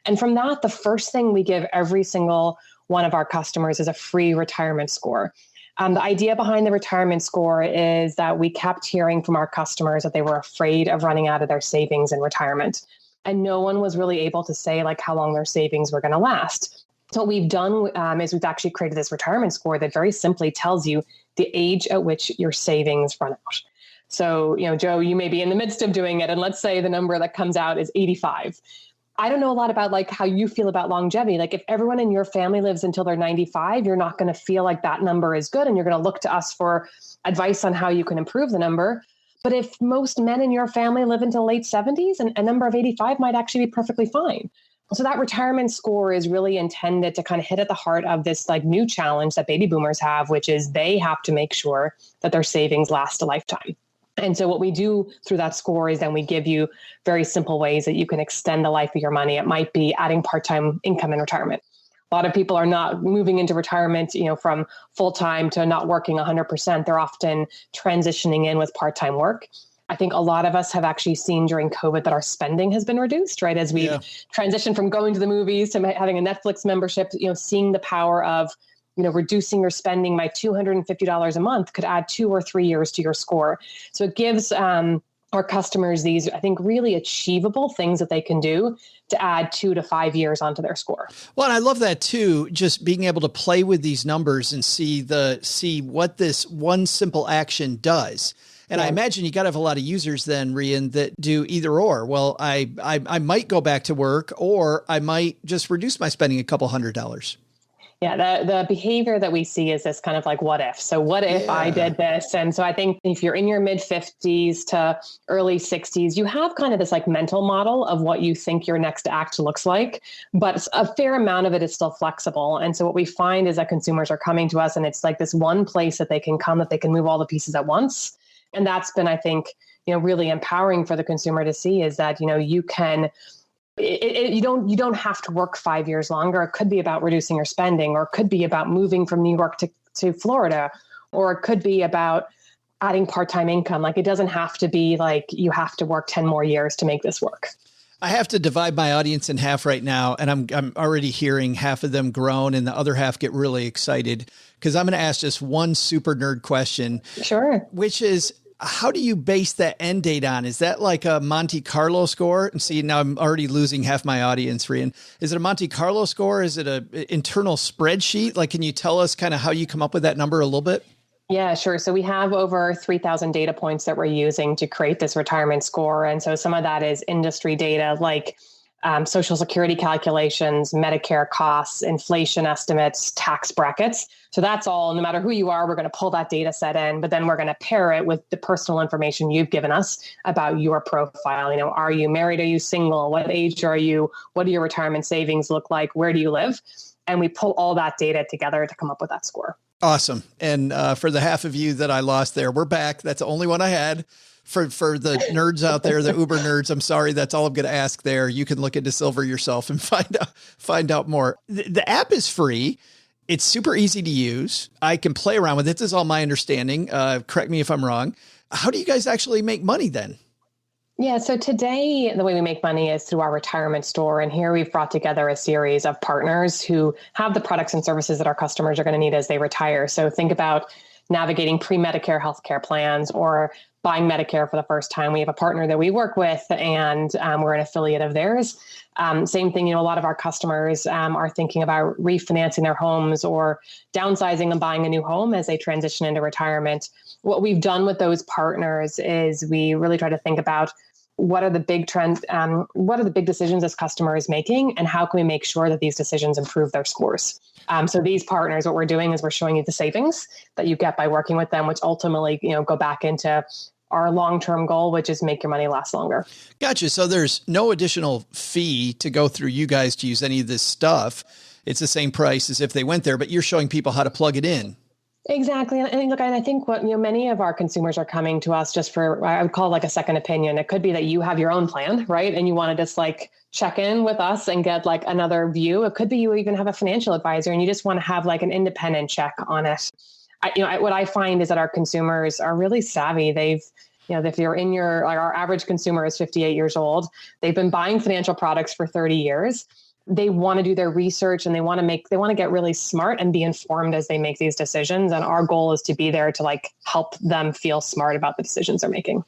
And from that, the first thing we give every single one of our customers is a free retirement score. The idea behind the retirement score is that we kept hearing from our customers that they were afraid of running out of their savings in retirement. And no one was really able to say how long their savings were going to last. So what we've done is we've actually created this retirement score that very simply tells you the age at which your savings run out. So, Joe, you may be in the midst of doing it. And let's say the number that comes out is 85. I don't know a lot about how you feel about longevity. If everyone in your family lives until they're 95, you're not going to feel like that number is good. And you're going to look to us for advice on how you can improve the number. But if most men in your family live until late 70s, a number of 85 might actually be perfectly fine. So that retirement score is really intended to kind of hit at the heart of this new challenge that baby boomers have, which is they have to make sure that their savings last a lifetime. And so what we do through that score is then we give you very simple ways that you can extend the life of your money. It might be adding part-time income in retirement. A lot of people are not moving into retirement, from full-time to not working 100%. They're often transitioning in with part-time work. I think a lot of us have actually seen during COVID that our spending has been reduced, right? As we transition from going to the movies to having a Netflix membership, seeing the power of reducing your spending by $250 a month could add 2 or 3 years to your score. So it gives our customers these, I think, really achievable things that they can do to add 2 to 5 years onto their score. Well, and I love that too, just being able to play with these numbers and see what this one simple action does. And I imagine you got to have a lot of users then, Rhian, that do either or. Well, I might go back to work, or I might just reduce my spending a couple $100. Yeah, the behavior that we see is this kind of what if? So what if I did this? And so I think if you're in your mid 50s to early 60s, you have kind of this mental model of what you think your next act looks like, but a fair amount of it is still flexible. And so what we find is that consumers are coming to us and it's this one place that they can come, that they can move all the pieces at once. And that's been, I think, really empowering for the consumer to see is that, you can you don't have to work 5 years longer. It could be about reducing your spending, or it could be about moving from New York to Florida, or it could be about adding part-time income. It doesn't have to be you have to work 10 more years to make this work. I have to divide my audience in half right now, and I'm already hearing half of them groan and the other half get really excited because I'm going to ask just one super nerd question. Sure. Which is, how do you base that end date on? Is that like a Monte Carlo score? And see, now I'm already losing half my audience, Rhian. Is it a Monte Carlo score? Is it an internal spreadsheet? Can you tell us kind of how you come up with that number a little bit? Yeah, sure. So we have over 3,000 data points that we're using to create this retirement score. And so some of that is industry data, Social Security calculations, Medicare costs, inflation estimates, tax brackets. So that's all, no matter who you are, we're going to pull that data set in, but then we're going to pair it with the personal information you've given us about your profile. You know, are you married? Are you single? What age are you? What do your retirement savings look like? Where do you live? And we pull all that data together to come up with that score. Awesome. And for the half of you that I lost there, we're back. That's the only one I had. For the nerds out there, the Uber nerds, I'm sorry, that's all I'm going to ask there. You can look into Silvur yourself and find out more. The app is free. It's super easy to use. I can play around with it. This is all my understanding. Correct me if I'm wrong. How do you guys actually make money then? Yeah, so today the way we make money is through our retirement store. And here we've brought together a series of partners who have the products and services that our customers are going to need as they retire. So think about navigating pre-Medicare healthcare plans or buying Medicare for the first time. We have a partner that we work with, and we're an affiliate of theirs. Same thing, a lot of our customers are thinking about refinancing their homes or downsizing and buying a new home as they transition into retirement. What we've done with those partners is we really try to think about what are the big trends, what are the big decisions this customer is making, and how can we make sure that these decisions improve their scores? So these partners, what we're doing is we're showing you the savings that you get by working with them, which ultimately, go back into our long-term goal, which is make your money last longer. Gotcha. So there's no additional fee to go through you guys to use any of this stuff. It's the same price as if they went there, but you're showing people how to plug it in. Exactly. And look, I think what, many of our consumers are coming to us just for, I would call it like a second opinion. It could be that you have your own plan, right? And you want to just like check in with us and get like another view. It could be you even have a financial advisor and you just want to have like an independent check on it. What I find is that our consumers are really savvy. They've, if you're in our average consumer is 58 years old, they've been buying financial products for 30 years. They want to do their research and they want to get really smart and be informed as they make these decisions. And our goal is to be there to like help them feel smart about the decisions they're making.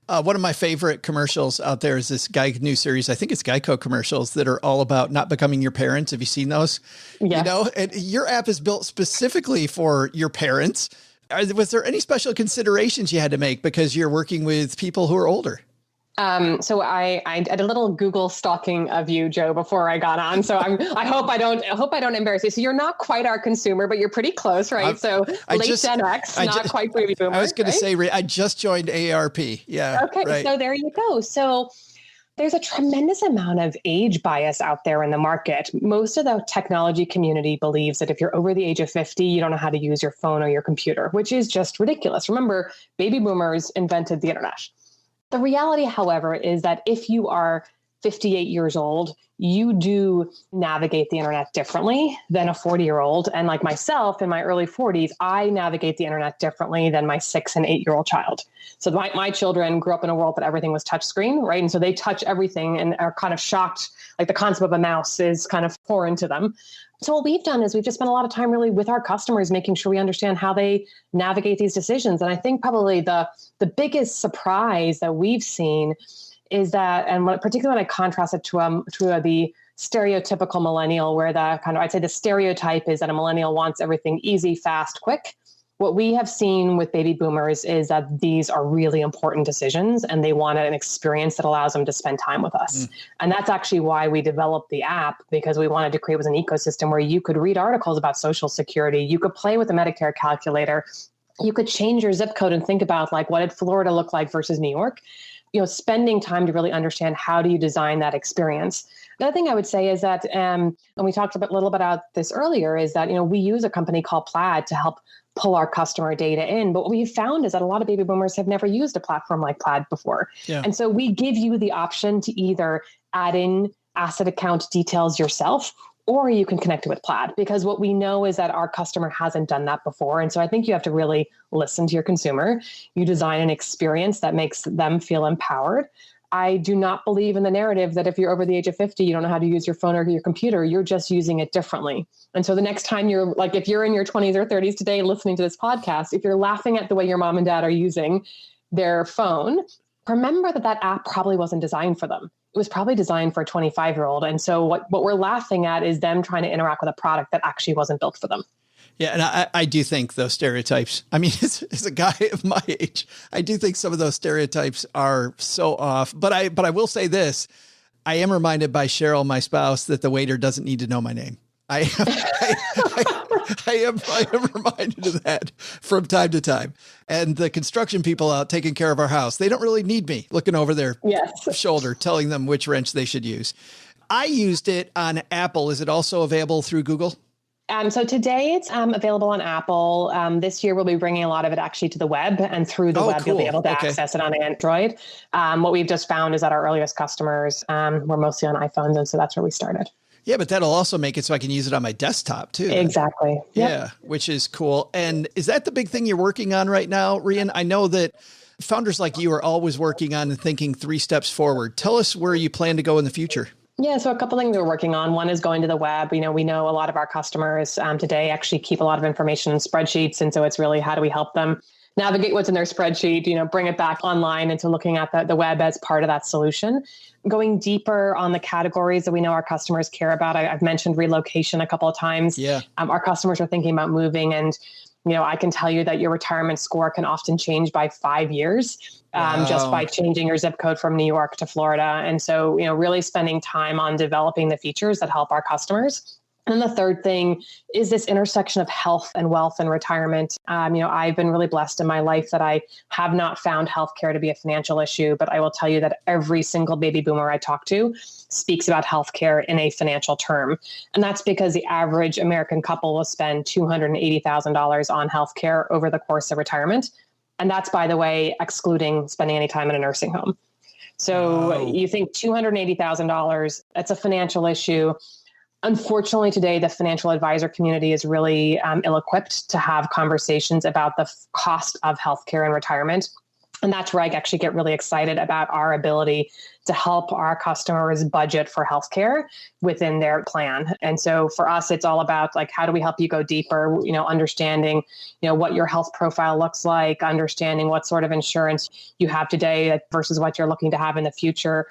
One of my favorite commercials out there is this new series. I think it's Geico commercials that are all about not becoming your parents. Have you seen those? Yeah. And your app is built specifically for your parents. Was there any special considerations you had to make because you're working with people who are older? So I did a little Google stalking of you, Joe, before I got on. So I hope I don't embarrass you. So you're not quite our consumer, but you're pretty close, right? So late Gen X, not quite baby boomer. I was going to say, I just joined AARP. Yeah. Okay. Right. So there you go. So there's a tremendous amount of age bias out there in the market. Most of the technology community believes that if you're over the age of 50, you don't know how to use your phone or your computer, which is just ridiculous. Remember, baby boomers invented the internet. The reality, however, is that if you are 58 years old, you do navigate the internet differently than a 40-year-old. And like myself in my early 40s, I navigate the internet differently than my 6 and 8-year-old child. So my children grew up in a world that everything was touchscreen, right? And so they touch everything and are kind of shocked, like the concept of a mouse is kind of foreign to them. So what we've done is we've just spent a lot of time really with our customers, making sure we understand how they navigate these decisions. And I think probably the biggest surprise that we've seen is that, and particularly when I contrast it to the stereotypical millennial, where I'd say the stereotype is that a millennial wants everything easy, fast, quick. What we have seen with baby boomers is that these are really important decisions and they want an experience that allows them to spend time with us. And that's actually why we developed the app, because we wanted to create an ecosystem where you could read articles about Social Security, you could play with the Medicare calculator, you could change your zip code and think about like, what did Florida look like versus New York? Spending time to really understand how do you design that experience. The other thing I would say is that, and we talked a little bit about this earlier, is that, we use a company called Plaid to help pull our customer data in. But what we found is that a lot of baby boomers have never used a platform like Plaid before. Yeah. And so we give you the option to either add in asset account details yourself, or you can connect it with Plaid, because what we know is that our customer hasn't done that before. And so I think you have to really listen to your consumer. You design an experience that makes them feel empowered. I do not believe in the narrative that if you're over the age of 50, you don't know how to use your phone or your computer, you're just using it differently. And so the next time if you're in your 20s or 30s today listening to this podcast, if you're laughing at the way your mom and dad are using their phone, remember that app probably wasn't designed for them. It was probably designed for a 25-year-old. And so what we're laughing at is them trying to interact with a product that actually wasn't built for them. Yeah. And I do think those stereotypes, I mean, as a guy of my age, I do think some of those stereotypes are so off. But I will say this, I am reminded by Cheryl, my spouse, that the waiter doesn't need to know my name. I am reminded of that from time to time. And the construction people out taking care of our house, they don't really need me looking over their shoulder, telling them which wrench they should use. I used it on Apple. Is it also available through Google? So today it's available on Apple. This year we'll be bringing a lot of it actually to the web, and through the web you'll be able to access it on Android. What we've just found is that our earliest customers were mostly on iPhones, and so that's where we started. Yeah, but that'll also make it so I can use it on my desktop too. Exactly. Yeah, which is cool. And is that the big thing you're working on right now, Rhian? I know that founders like you are always working on and thinking 3 steps forward. Tell us where you plan to go in the future. Yeah, so a couple things we're working on. One is going to the web. We know a lot of our customers today actually keep a lot of information in spreadsheets. And so it's really how do we help them navigate what's in their spreadsheet, bring it back online into looking at the web as part of that solution. Going deeper on the categories that we know our customers care about. I've mentioned relocation a couple of times. Yeah. Our customers are thinking about moving, and I can tell you that your retirement score can often change by 5 years just by changing your zip code from New York to Florida. And so, really spending time on developing the features that help our customers. And the third thing is this intersection of health and wealth and retirement. I've been really blessed in my life that I have not found healthcare to be a financial issue, but I will tell you that every single baby boomer I talk to speaks about healthcare in a financial term. And that's because the average American couple will spend $280,000 on healthcare over the course of retirement. And that's, by the way, excluding spending any time in a nursing home. So you think $280,000, that's a financial issue. Unfortunately, today, the financial advisor community is really ill-equipped to have conversations about the cost of healthcare and retirement. And that's where I actually get really excited about our ability to help our customers budget for healthcare within their plan. And so for us, it's all about how do we help you go deeper, understanding, what your health profile looks like, understanding what sort of insurance you have today versus what you're looking to have in the future,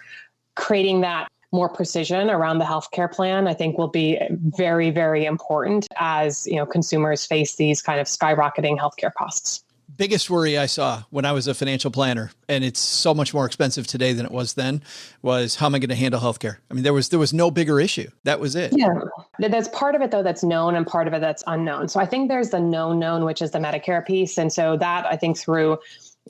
creating that more precision around the healthcare plan, I think will be very, very important as, consumers face these kind of skyrocketing healthcare costs. Biggest worry I saw when I was a financial planner, and it's so much more expensive today than it was then, was how am I going to handle healthcare? I mean, there was no bigger issue. That was it. Yeah. There's part of it, though, that's known and part of it that's unknown. So I think there's the known, which is the Medicare piece. And so that, I think, through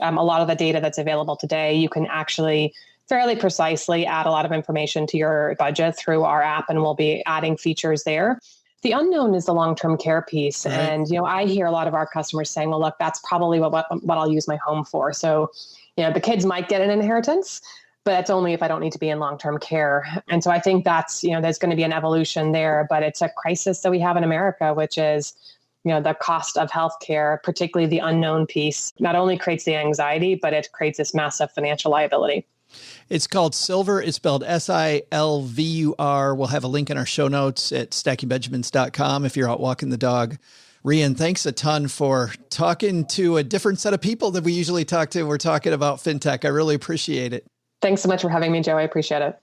a lot of the data that's available today, you can actually fairly precisely add a lot of information to your budget through our app, and we'll be adding features there. The unknown is the long-term care piece. Right. And, I hear a lot of our customers saying, well, look, that's probably what I'll use my home for. So, the kids might get an inheritance, but that's only if I don't need to be in long-term care. And so I think that's, there's going to be an evolution there, but it's a crisis that we have in America, which is, the cost of healthcare, particularly the unknown piece, not only creates the anxiety, but it creates this massive financial liability. It's called Silvur. It's spelled Silvur. We'll have a link in our show notes at stackingbenjamins.com if you're out walking the dog. Rhian, thanks a ton for talking to a different set of people than we usually talk to. We're talking about fintech. I really appreciate it. Thanks so much for having me, Joe. I appreciate it.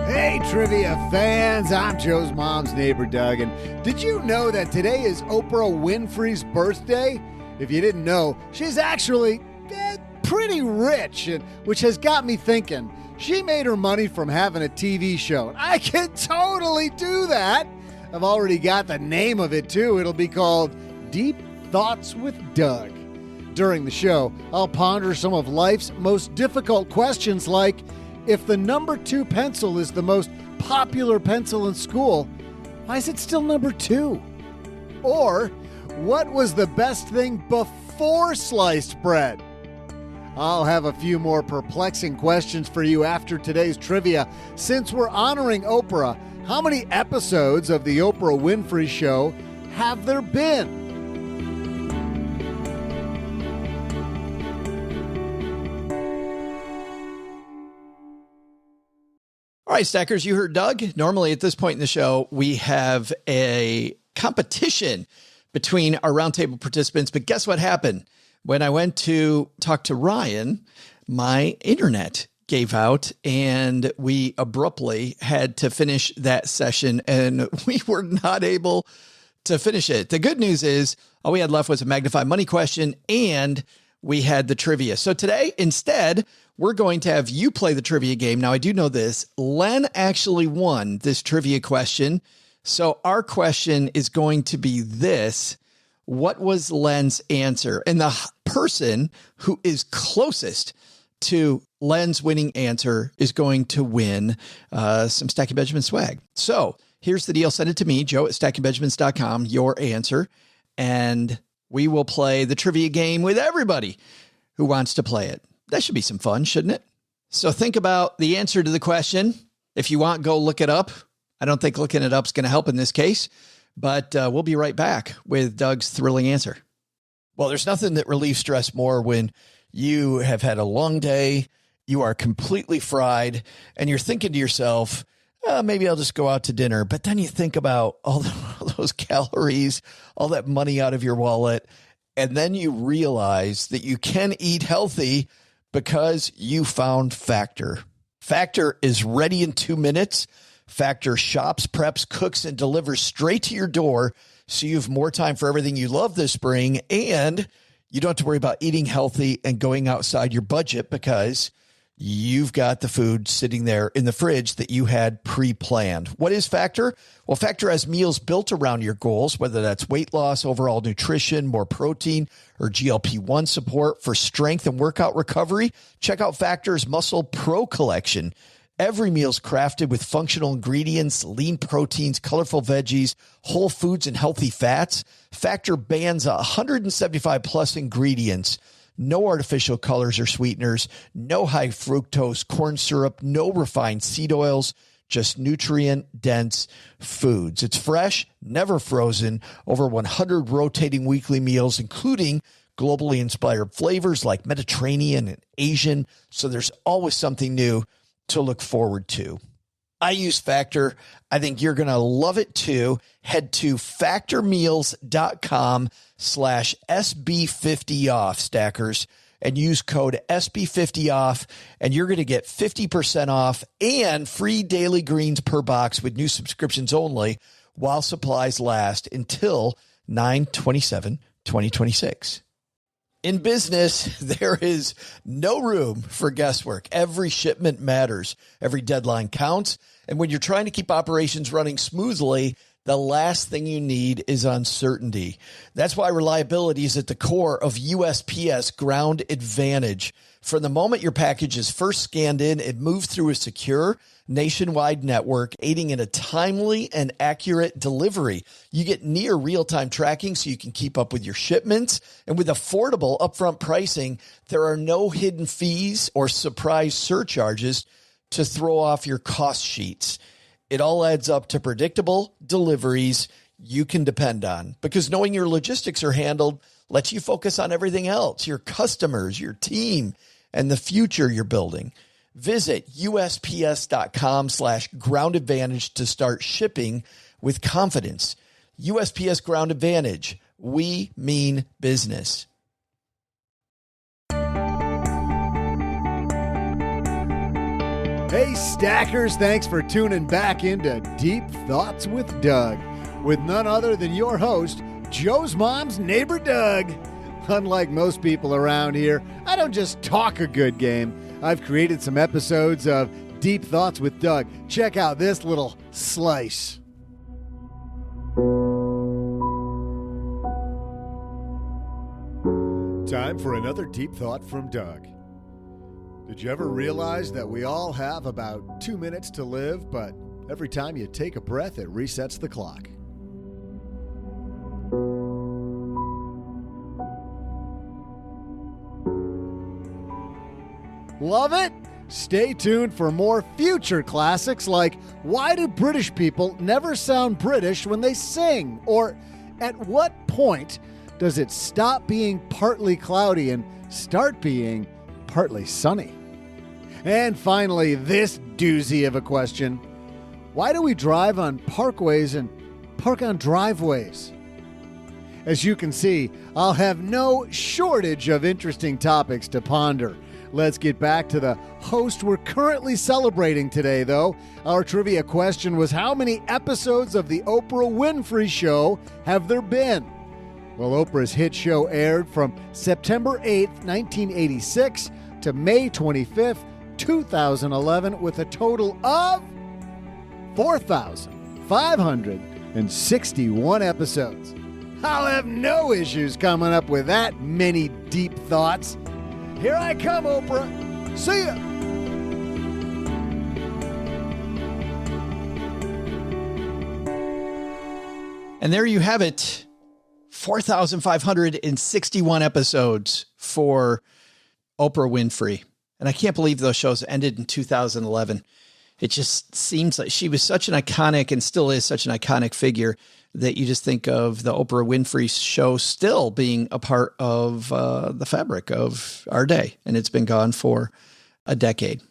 Hey, trivia fans, I'm Joe's mom's neighbor, Doug. And did you know that today is Oprah Winfrey's birthday? If you didn't know, she's actually pretty rich, which has got me thinking. She made her money from having a TV show. I can totally do that. I've already got the name of it, too. It'll be called Deep Thoughts with Doug. During the show, I'll ponder some of life's most difficult questions like, if the number 2 pencil is the most popular pencil in school, why is it still number 2? Or, what was the best thing before sliced bread? I'll have a few more perplexing questions for you after today's trivia. Since we're honoring Oprah, how many episodes of The Oprah Winfrey Show have there been? All right, Stackers, you heard Doug. Normally at this point in the show, we have a competition between our roundtable participants. But guess what happened? When I went to talk to Rhian, my internet gave out and we abruptly had to finish that session, and we were not able to finish it. The good news is all we had left was a Magnify Money question, and we had the trivia. So today, instead, we're going to have you play the trivia game. Now, I do know this. Len actually won this trivia question. So our question is going to be this. What was Len's answer? And the person who is closest to Len's winning answer is going to win some Stacking Benjamin swag. So here's the deal. Send it to me, joe@stackingbenjamins.com, your answer. And we will play the trivia game with everybody who wants to play it. That should be some fun, shouldn't it? So think about the answer to the question. If you want, go look it up. I don't think looking it up is going to help in this case, but we'll be right back with Doug's thrilling answer. Well, there's nothing that relieves stress more when you have had a long day, you are completely fried, and you're thinking to yourself, maybe I'll just go out to dinner. But then you think about all those calories, all that money out of your wallet, and then you realize that you can eat healthy because you found Factor. Factor is ready in 2 minutes. Factor shops, preps, cooks, and delivers straight to your door, so you have more time for everything you love this spring, and you don't have to worry about eating healthy and going outside your budget because you've got the food sitting there in the fridge that you had pre-planned. What is Factor? Well, Factor has meals built around your goals, whether that's weight loss, overall nutrition, more protein, or GLP-1 support for strength and workout recovery. Check out Factor's Muscle Pro collection. Every meal's crafted with functional ingredients, lean proteins, colorful veggies, whole foods, and healthy fats. Factor bans 175 plus ingredients. No artificial colors or sweeteners, no high fructose corn syrup, no refined seed oils, just nutrient-dense foods. It's fresh, never frozen, over 100 rotating weekly meals, including globally inspired flavors like Mediterranean and Asian, so there's always something new to look forward to. I use Factor. I think you're going to love it too. Head to factormeals.com/SB50off, stackers, and use code SB50off, and you're going to get 50% off and free daily greens per box with new subscriptions only while supplies last until 9/27/2026. In business, there is no room for guesswork. Every shipment matters. Every deadline counts. And when you're trying to keep operations running smoothly, the last thing you need is uncertainty. That's why reliability is at the core of USPS Ground Advantage. From the moment your package is first scanned in, it moves through a secure nationwide network, aiding in a timely and accurate delivery. You get near real-time tracking so you can keep up with your shipments. And with affordable upfront pricing, there are no hidden fees or surprise surcharges to throw off your cost sheets. It all adds up to predictable deliveries you can depend on, because knowing your logistics are handled lets you focus on everything else, your customers, your team, and the future you're building. Visit USPS.com/Ground Advantage to start shipping with confidence. USPS Ground Advantage. We mean business. Hey, Stackers, thanks for tuning back into Deep Thoughts with Doug, with none other than your host, Joe's mom's neighbor, Doug. Unlike most people around here, I don't just talk a good game. I've created some episodes of Deep Thoughts with Doug. Check out this little slice. Time for another Deep Thought from Doug. Did you ever realize that we all have about 2 minutes to live, but every time you take a breath, it resets the clock? Love it? Stay tuned for more future classics like Why Do British People Never Sound British When They Sing? Or at what point does it stop being partly cloudy and start being partly sunny? And finally, this doozy of a question. Why do we drive on parkways and park on driveways? As you can see, I'll have no shortage of interesting topics to ponder. Let's get back to the host we're currently celebrating today, though. Our trivia question was, how many episodes of the Oprah Winfrey Show have there been? Well, Oprah's hit show aired from September 8th, 1986 to May 25th, 2011 with a total of 4,561 episodes. I'll have no issues coming up with that many deep thoughts. Here I come, Oprah. See ya. And there you have it. 4,561 episodes for Oprah Winfrey. And I can't believe those shows ended in 2011. It just seems like she was such an iconic and still is such an iconic figure that you just think of the Oprah Winfrey show still being a part of the fabric of our day. And it's been gone for a decade.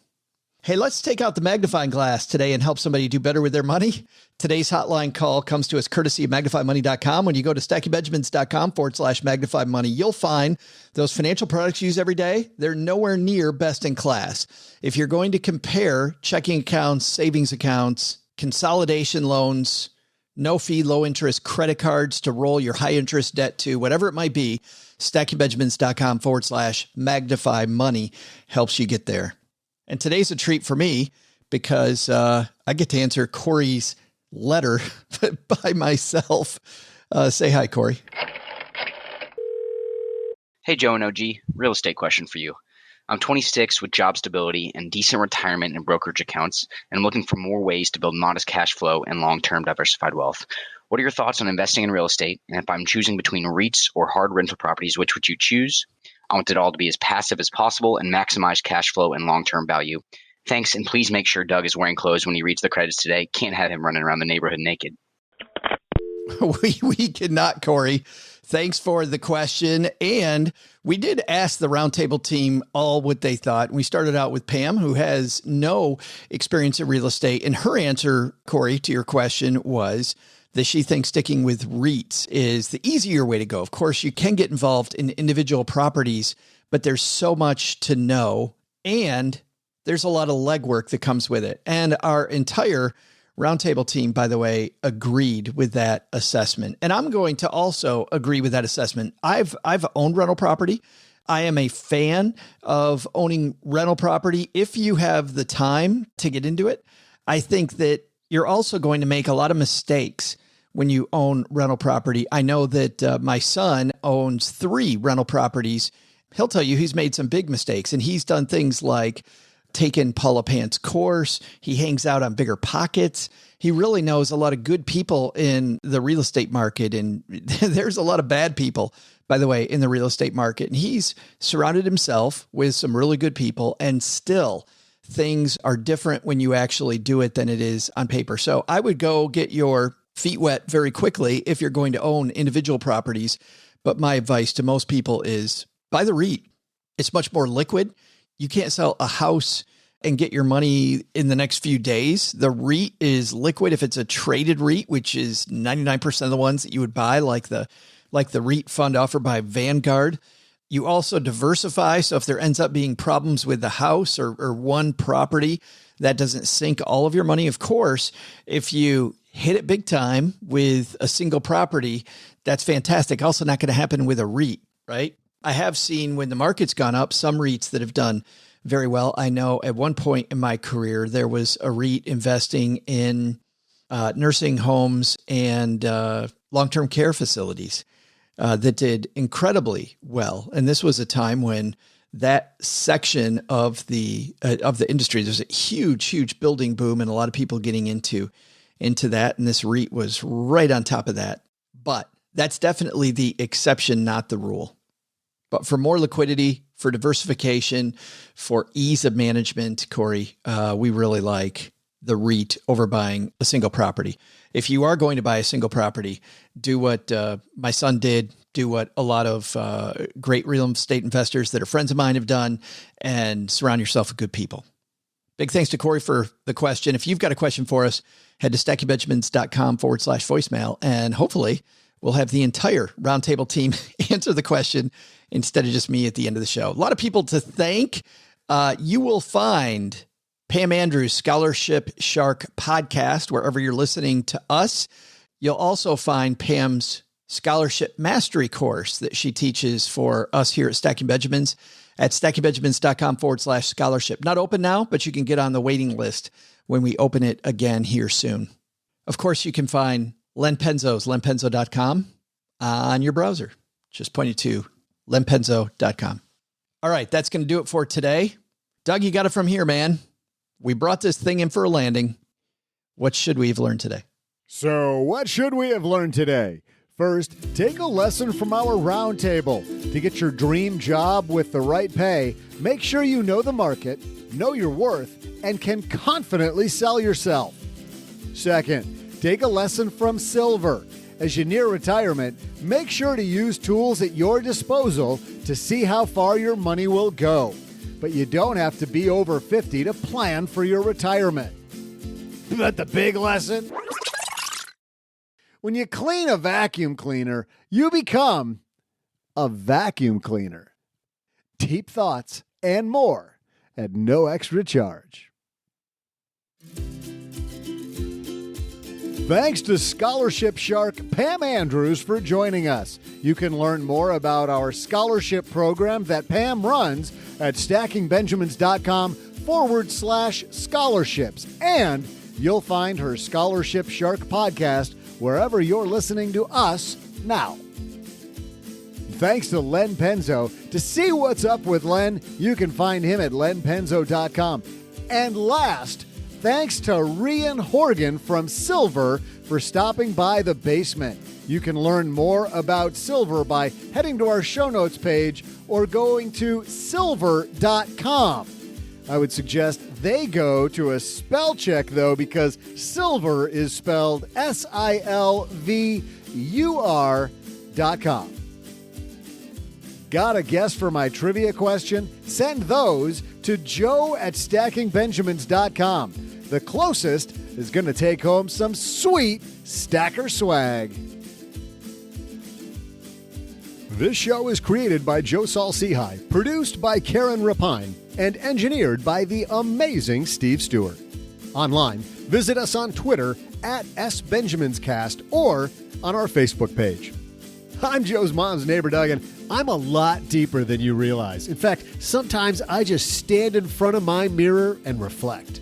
Hey, let's take out the magnifying glass today and help somebody do better with their money. Today's hotline call comes to us courtesy of MagnifyMoney.com. When you go to StackyBenjamins.com/MagnifyMoney, you'll find those financial products you use every day. They're nowhere near best in class. If you're going to compare checking accounts, savings accounts, consolidation loans, no fee, low interest credit cards to roll your high interest debt to, whatever it might be, StackyBenjamins.com/MagnifyMoney helps you get there. And today's a treat for me because I get to answer Corey's letter by myself. Say hi, Corey. Hey, Joe and OG. Real estate question for you. I'm 26 with job stability and decent retirement and brokerage accounts, and I'm looking for more ways to build modest cash flow and long-term diversified wealth. What are your thoughts on investing in real estate? And if I'm choosing between REITs or hard rental properties, which would you choose? I want it all to be as passive as possible and maximize cash flow and long-term value. Thanks, and please make sure Doug is wearing clothes when he reads the credits today. Can't have him running around the neighborhood naked. We cannot, Corey. Thanks for the question. And we did ask the roundtable team all what they thought. We started out with Pam, who has no experience in real estate. And her answer, Corey, to your question was that she thinks sticking with REITs is the easier way to go. Of course, you can get involved in individual properties, but there's so much to know. And there's a lot of legwork that comes with it. And our entire roundtable team, by the way, agreed with that assessment. And I'm going to also agree with that assessment. I've owned rental property. I am a fan of owning rental property. If you have the time to get into it, I think that you're also going to make a lot of mistakes when you own rental property. I know that my son owns 3 rental properties. He'll tell you he's made some big mistakes, and he's done things like taken Paula Pant's course. He hangs out on Bigger Pockets. He really knows a lot of good people in the real estate market. And there's a lot of bad people, by the way, in the real estate market. And he's surrounded himself with some really good people, and still things are different when you actually do it than it is on paper. So I would go get your feet wet very quickly if you're going to own individual properties. But my advice to most people is buy the REIT. It's much more liquid. You can't sell a house and get your money in the next few days. The REIT is liquid if it's a traded REIT, which is 99% of the ones that you would buy, like the REIT fund offered by Vanguard. You also diversify. So if there ends up being problems with the house or one property, that doesn't sink all of your money. Of course, if you hit it big time with a single property, that's fantastic. Also not going to happen with a REIT, right? I have seen when the market's gone up, some REITs that have done very well. I know at one point in my career, there was a REIT investing in nursing homes and long-term care facilities that did incredibly well. And this was a time when that section of the industry, there's a huge building boom and a lot of people getting into that. And this REIT was right on top of that. But that's definitely the exception, not the rule. But for more liquidity, for diversification, for ease of management, Corey, we really like the REIT over buying a single property. If you are going to buy a single property, do what my son did, do what a lot of great real estate investors that are friends of mine have done, and surround yourself with good people. Big thanks to Corey for the question. If you've got a question for us, head to StackyBenjamins.com/voicemail, and hopefully we'll have the entire roundtable team answer the question instead of just me at the end of the show. A lot of people to thank. You will find Pam Andrews' Scholarship Shark podcast wherever you're listening to us. You'll also find Pam's scholarship mastery course that she teaches for us here at Stacking Benjamins at stackingbenjamins.com/scholarship. Not open now, but you can get on the waiting list when we open it again here soon. Of course, you can find Len Penzo's lenpenzo.com on your browser. Just point it to lenpenzo.com. All right, that's going to do it for today. Doug, you got it from here, man. We brought this thing in for a landing. What should we have learned today? So what should we have learned today? First, take a lesson from our roundtable. To get your dream job with the right pay, make sure you know the market, know your worth, and can confidently sell yourself. Second, take a lesson from Silvur. As you near retirement, make sure to use tools at your disposal to see how far your money will go. But you don't have to be over 50 to plan for your retirement. But the big lesson? When you clean a vacuum cleaner, you become a vacuum cleaner. Deep thoughts and more at no extra charge. Thanks to scholarship shark Pam Andrews for joining us. You can learn more about our scholarship program that Pam runs at stackingbenjamins.com/scholarships. And you'll find her Scholarship Shark podcast wherever you're listening to us now. Thanks to Len Penzo. To see what's up with Len, you can find him at lenpenzo.com. And last, thanks to Rhian Horgan from Silvur for stopping by the basement. You can learn more about Silvur by heading to our show notes page or going to silvur.com. I would suggest they go to a spell check, though, because Silvur is spelled SILVUR.com. Got a guess for my trivia question? Send those to joe@stackingbenjamins.com. The closest is going to take home some sweet stacker swag. This show is created by Joe Saul-Sehy, produced by Karen Rapine, and engineered by the amazing Steve Stewart. Online, visit us on Twitter at SBenjaminsCast or on our Facebook page. I'm Joe's mom's neighbor, Doug, and I'm a lot deeper than you realize. In fact, sometimes I just stand in front of my mirror and reflect.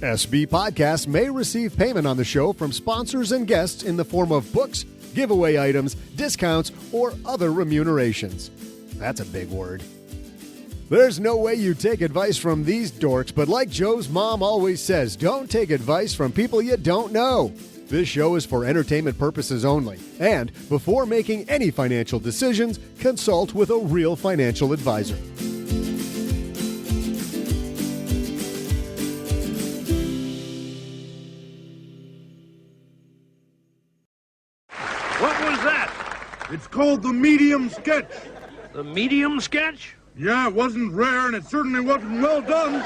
SB Podcasts may receive payment on the show from sponsors and guests in the form of books, giveaway items, discounts, or other remunerations. That's a big word. There's no way you take advice from these dorks, but like Joe's mom always says, don't take advice from people you don't know. This show is for entertainment purposes only, and before making any financial decisions, consult with a real financial advisor. What was that? It's called the medium sketch. The medium sketch? Yeah, it wasn't rare and it certainly wasn't well done.